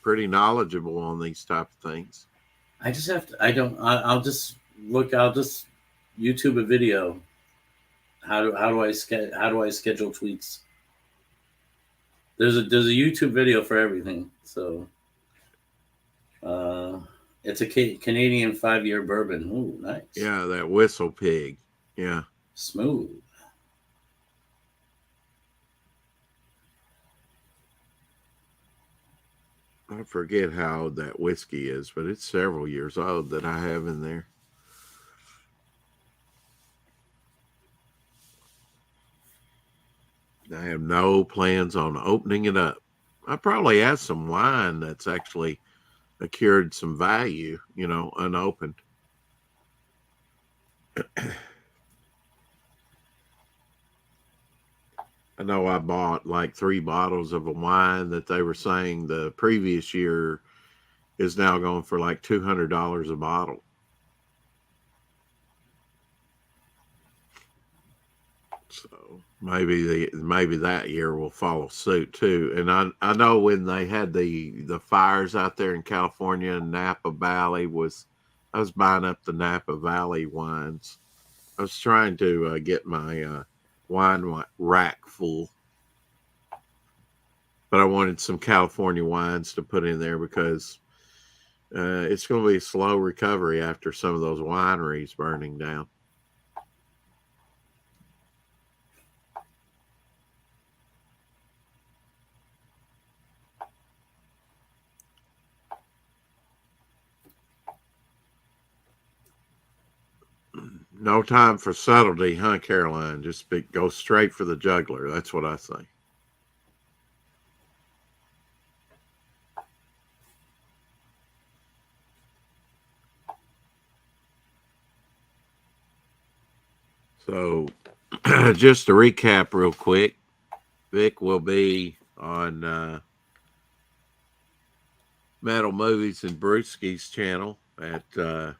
pretty knowledgeable on these type of things. I just have to. I'll just look. I'll just YouTube a video. How do I schedule tweets? There's a YouTube video for everything. So, it's a Canadian 5-year bourbon. Ooh, nice. Yeah, that Whistle Pig. Yeah. Smooth. I forget how old that whiskey is, but it's several years old that I have in there. I have no plans on opening it up. I probably have some wine that's actually accrued some value, unopened. I know I bought like 3 bottles of a wine that they were saying the previous year is now going for like $200 a bottle. So maybe that year will follow suit too. And I know when they had the fires out there in California and Napa Valley I was buying up the Napa Valley wines. I was trying to get my wine rack full, but I wanted some California wines to put in there because it's going to be a slow recovery after some of those wineries burning down. No time for subtlety, huh, Caroline? Just go straight for the jugular. That's what I say. So just to recap real quick, Vic will be on Metal Movies and Brewski's channel at 10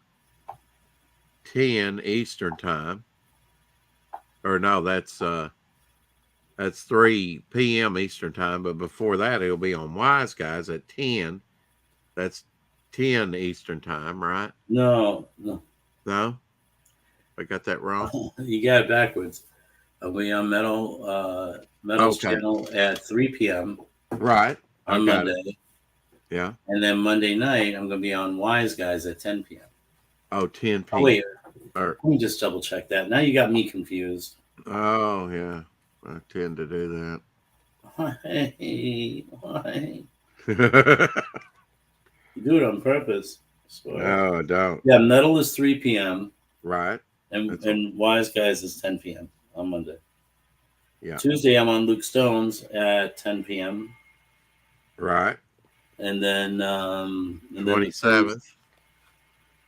Eastern time. Or no, that's 3 p.m. Eastern time. But before that, he'll be on Wise Guys at 10. That's 10 Eastern time, right? No. No? I got that wrong? You got it backwards. I'll be on Metal's channel at 3 p.m. Right. on I got Monday. it. Yeah. And then Monday night, I'm going to be on Wise Guys at 10 p.m. Oh, 10 p.m. Oh, wait. Or, Let me just double check that. Now you got me confused. oh, yeah. I tend to do Why? that. You do it on purpose. No, I don't. Yeah, Metal is 3 p.m. Right. And Wise Guys is 10 p.m. on Monday. Yeah. Tuesday, I'm on Luke Stones at 10 p.m. Right. And then 27th.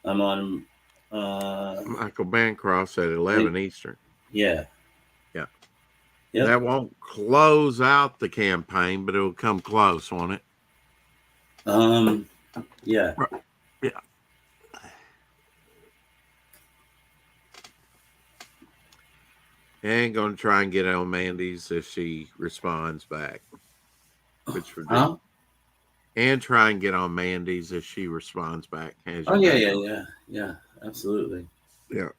I'm on Michael Bancroft at 11 Eastern. Yeah. Yeah. Yep. That won't close out the campaign, but it'll come close, won't it? Yeah. Yeah. And going to try and get on Mandy's if she responds back. Which would be, and try and get on Mandy's if she responds back. Oh, yeah, absolutely. Yeah.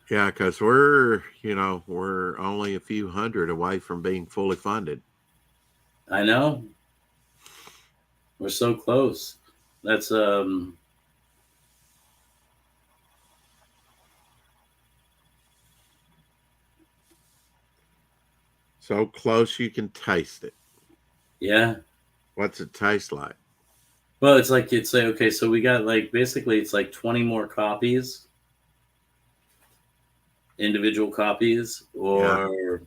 Yeah, because we're only a few hundred away from being fully funded. I know. We're so close. That's so close you can taste it. Yeah. What's it taste like? Well, it's like okay, so we got basically it's 20 more copies. Individual copies or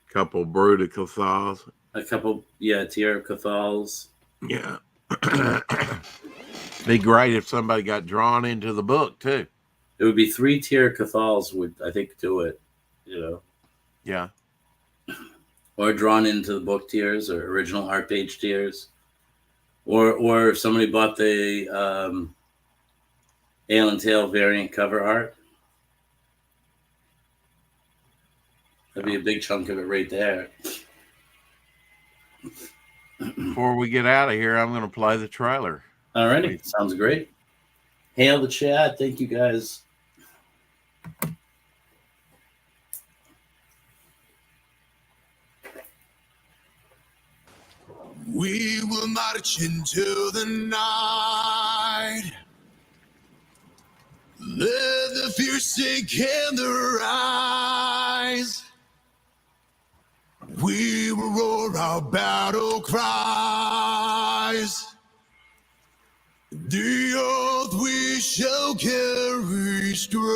couple Brood Cathals. A couple, Tier Cathals. Yeah. Be great if somebody got drawn into the book too. It would be 3 Tier Cathals would, I think, do it, Yeah. Or drawn into the book tiers or original art page tiers. Or if somebody bought the Ale and Tail variant cover art. That'd be a big chunk of it right there. Before we get out of here, I'm going to play the trailer. All righty. Sounds great. Hail the chat. Thank you, guys. We will march into the night. Let the fear sink in their eyes. We will roar our battle cries. The oath we shall carry strong.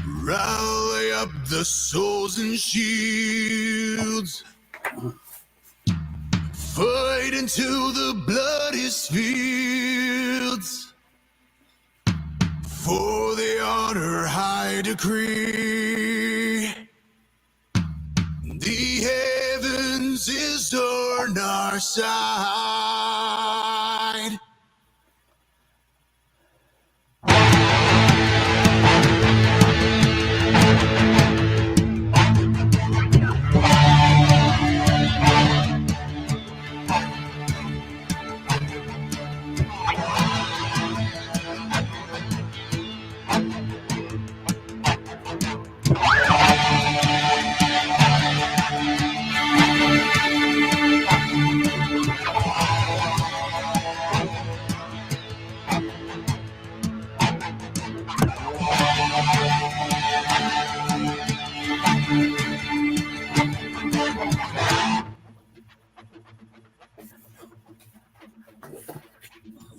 Rally up the swords and shields. Fight into the bloodiest fields. For the honor I decree. The heavens is on our side.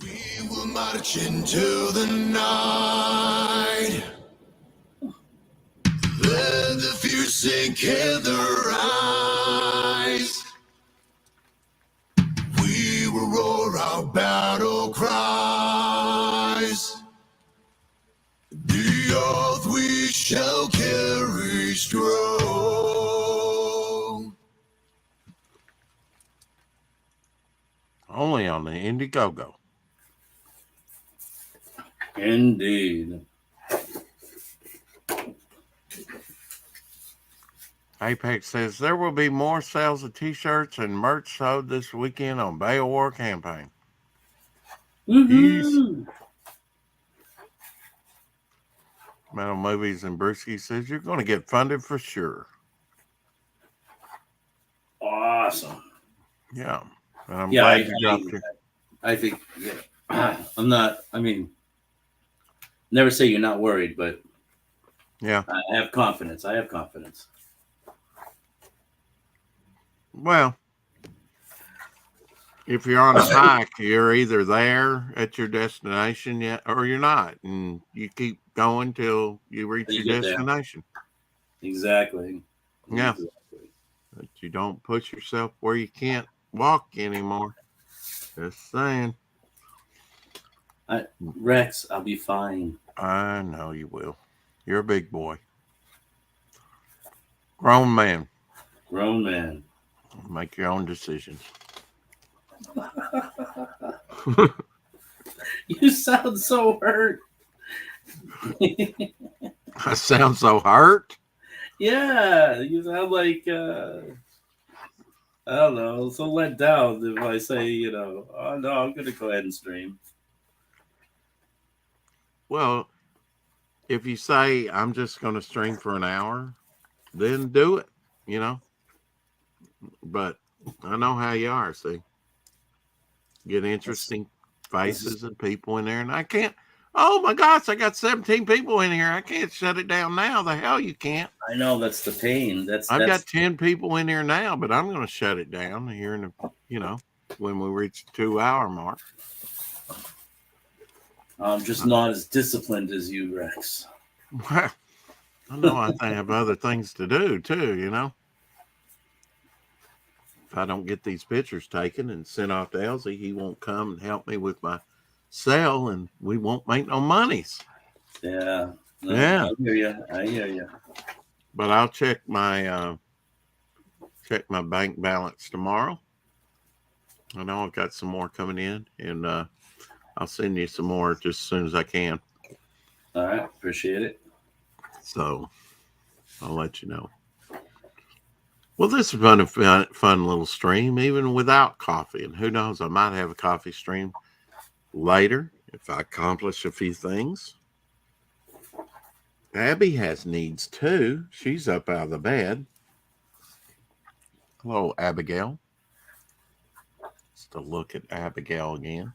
We will march into the night. Let the fear sink in their eyes. We will roar out. Only on the Indiegogo. Indeed. Apex says there will be more sales of T-shirts and merch sold this weekend on Bay of War campaign. Woohoo! Metal Movies and Brewski says you're going to get funded for sure. Awesome. Yeah. And I'm Yeah, glad you dropped it. I think, yeah. I'm not, I mean, never say you're not worried, but Yeah. I have confidence. I have confidence. Well, if you're on a hike, you're either there at your destination yet or you're not. And you keep going till you reach You your get there. destination. Exactly. Yeah. Exactly. But you don't push yourself where you can't walk anymore. Just saying. Rex, I'll be fine. I know you will. You're a big boy. Grown man. Grown man. Make your own decisions. You sound so hurt. I sound so hurt. Yeah, you sound like I don't know, so let down if I say, you know, oh no, I'm gonna go ahead and stream. Well, if you say I'm just going to stream for an hour, then do it, you know. But I know how you are, see. Get interesting faces and people in there, and I can't. Oh my gosh, I got 17 people in here. I can't shut it down now. The hell you can't. I know that's the pain. I've got 10 people in here now, but I'm going to shut it down here in the, you know, when we reach the 2-hour mark. I'm just not as disciplined as you, Rex. Well, I know I have other things to do too, you know. If I don't get these pictures taken and sent off to Elsie, he won't come and help me with my sale, and we won't make no monies. Yeah. No, Yeah. I hear you. I hear you. But I'll check my bank balance tomorrow. I know I've got some more coming in, and I'll send you some more just as soon as I can. All right. Appreciate it. So I'll let you know. Well, this has been a fun little stream, even without coffee. And who knows, I might have a coffee stream later if I accomplish a few things. Abby has needs too. She's up out of the bed. Hello, Abigail. Just a look at Abigail again.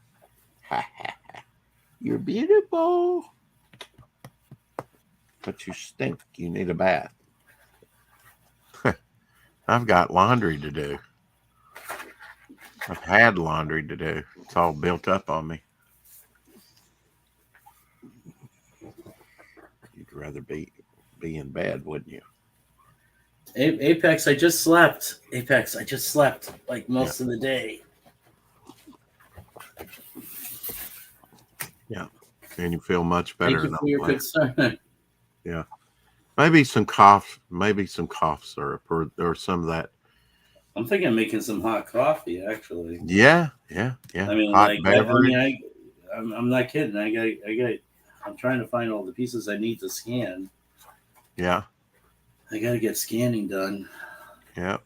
You're beautiful. But you stink. You need a bath. I've got laundry to do. I've had laundry to do. It's all built up on me. You'd rather be in bed, wouldn't you? Apex, I just slept. Apex, I just slept like most of the day. Yeah. And you feel much better. Thank you for your concern. Yeah. Maybe some cough syrup or some of that. I'm thinking of making some hot coffee, actually. Yeah. I mean, hot like, beverage. I'm not kidding. I'm trying to find all the pieces I need to scan. Yeah. I got to get scanning done. Yeah.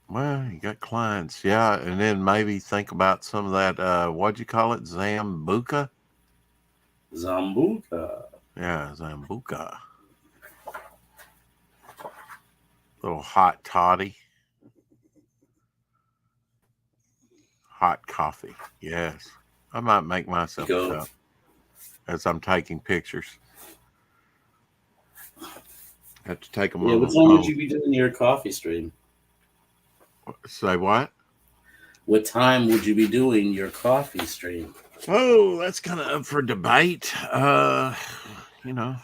Well, you got clients. Yeah. And then maybe think about some of that, what'd you call it? Zambuca? Zambuca. Yeah, Zambuca. Little hot toddy. Hot coffee. Yes. I might make myself a cup as I'm taking pictures. Have to take them Yeah, on what the time would phone. you be doing your coffee stream? Say what? What time would you be doing your coffee stream? Oh, that's kind of up for debate. You know.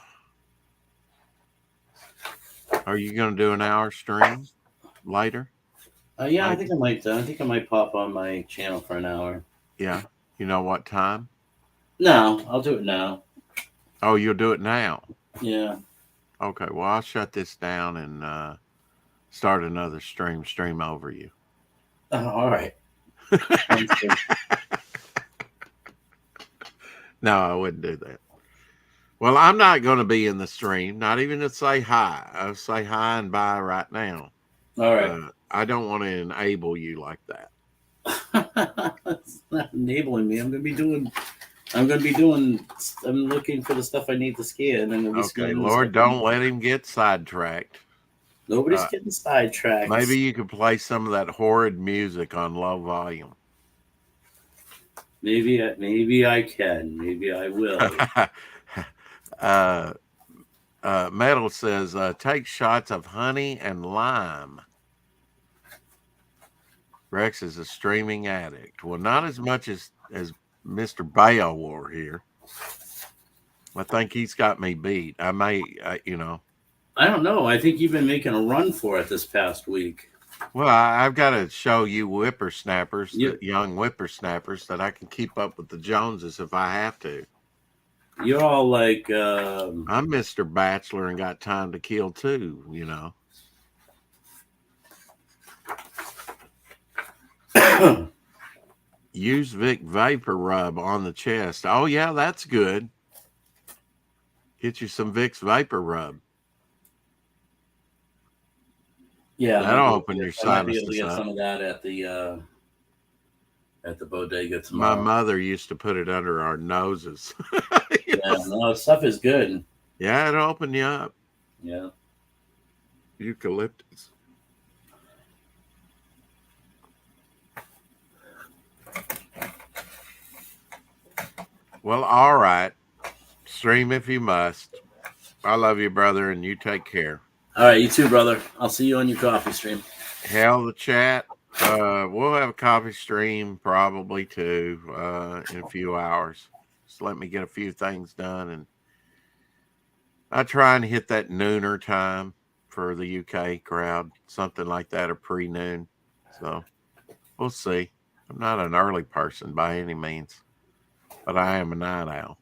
Are you going to do an hour stream later? Yeah, I think I might. I think I might pop on my channel for an hour. Yeah. You know what time? No, I'll do it now. Oh, you'll do it now? Yeah. Okay. Well, I'll shut this down and start another stream over you. All right. No, I wouldn't do that. Well, I'm not going to be in the stream, not even to say hi. I'll say hi and bye right now. All right. I don't want to enable you like that. It's not enabling me. I'm looking for the stuff I need to scan. And Okay, Lord, don't let him get sidetracked. Nobody's getting sidetracked. Maybe you could play some of that horrid music on low volume. Maybe I can. Maybe I will. Metal says, take shots of honey and lime. Rex is a streaming addict. Well, not as much as Mr. Beowulf here. I think he's got me beat. I may, I don't know. I think you've been making a run for it this past week. Well, I've got to show you whippersnappers, the young whippersnappers, that I can keep up with the Joneses if I have to. You're all like... I'm Mr. Bachelor and got time to kill too, Use Vic Vapor Rub on the chest. Oh, yeah, that's good. Get you some Vicks Vapor Rub. Yeah, that'll open your sinuses. I might be able to sinuses get up. some of that at the bodega tomorrow. My mother used to put it under our noses. No, stuff is good. Yeah, it'll open you up. Yeah. Eucalyptus. Well, all right. Stream if you must. I love you, brother, and you take care. All right, you too, brother. I'll see you on your coffee stream. Hell, the chat. We'll have a coffee stream probably too in a few hours. Just let me get a few things done, and I try and hit that nooner time for the UK crowd, something like that, or pre-noon. So we'll see. I'm not an early person by any means, but I am a night owl.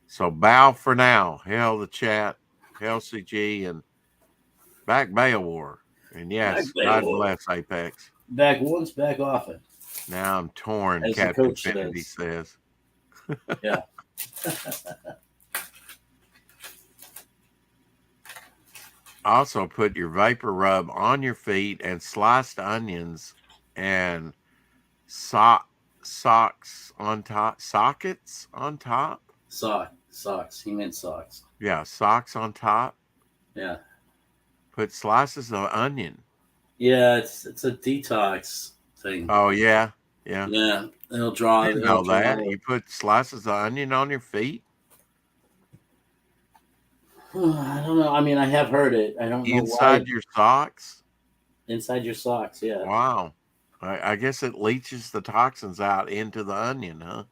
So bow for now. Hell, the chat, Hell CG, and back Beowulf. And yes, God bless Apex. Back once, back often. Now I'm torn, As the Captain coach Infinity says. Yeah. Also put your Vapor Rub on your feet and sliced onions and socks on top. Sockets on top? Socks. He meant socks. Yeah, socks on top. Yeah. Put slices of onion. Yeah, it's a detox thing. Oh, yeah. Yeah. Yeah. It'll draw. I didn't know that. You put slices of onion on your feet? I don't know. I mean, I have heard it. I don't know Inside why. your socks? Inside your socks, yeah. Wow. I guess it leaches the toxins out into the onion, huh?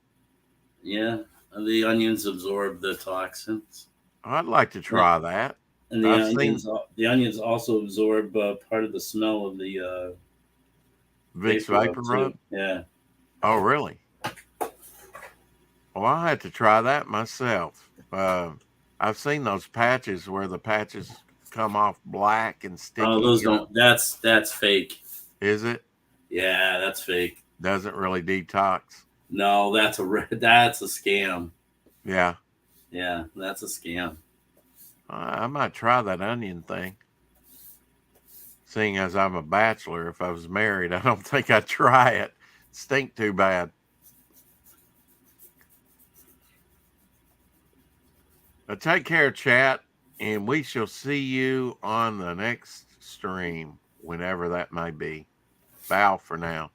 Yeah. The onions absorb the toxins. I'd like to try that. And the onions also absorb part of the smell of the Vicks Vapor Rub? too. Yeah. Oh, really? Well, I'll have to try that myself. I've seen those patches where the patches come off black and sticky. Oh, those don't. That's fake. Is it? Yeah, that's fake. Doesn't really detox. No, that's a scam. Yeah. Yeah, that's a scam. I might try that onion thing. Seeing as I'm a bachelor, if I was married, I don't think I'd try it. Stink too bad. But take care, chat, and we shall see you on the next stream, whenever that may be. Bow for now.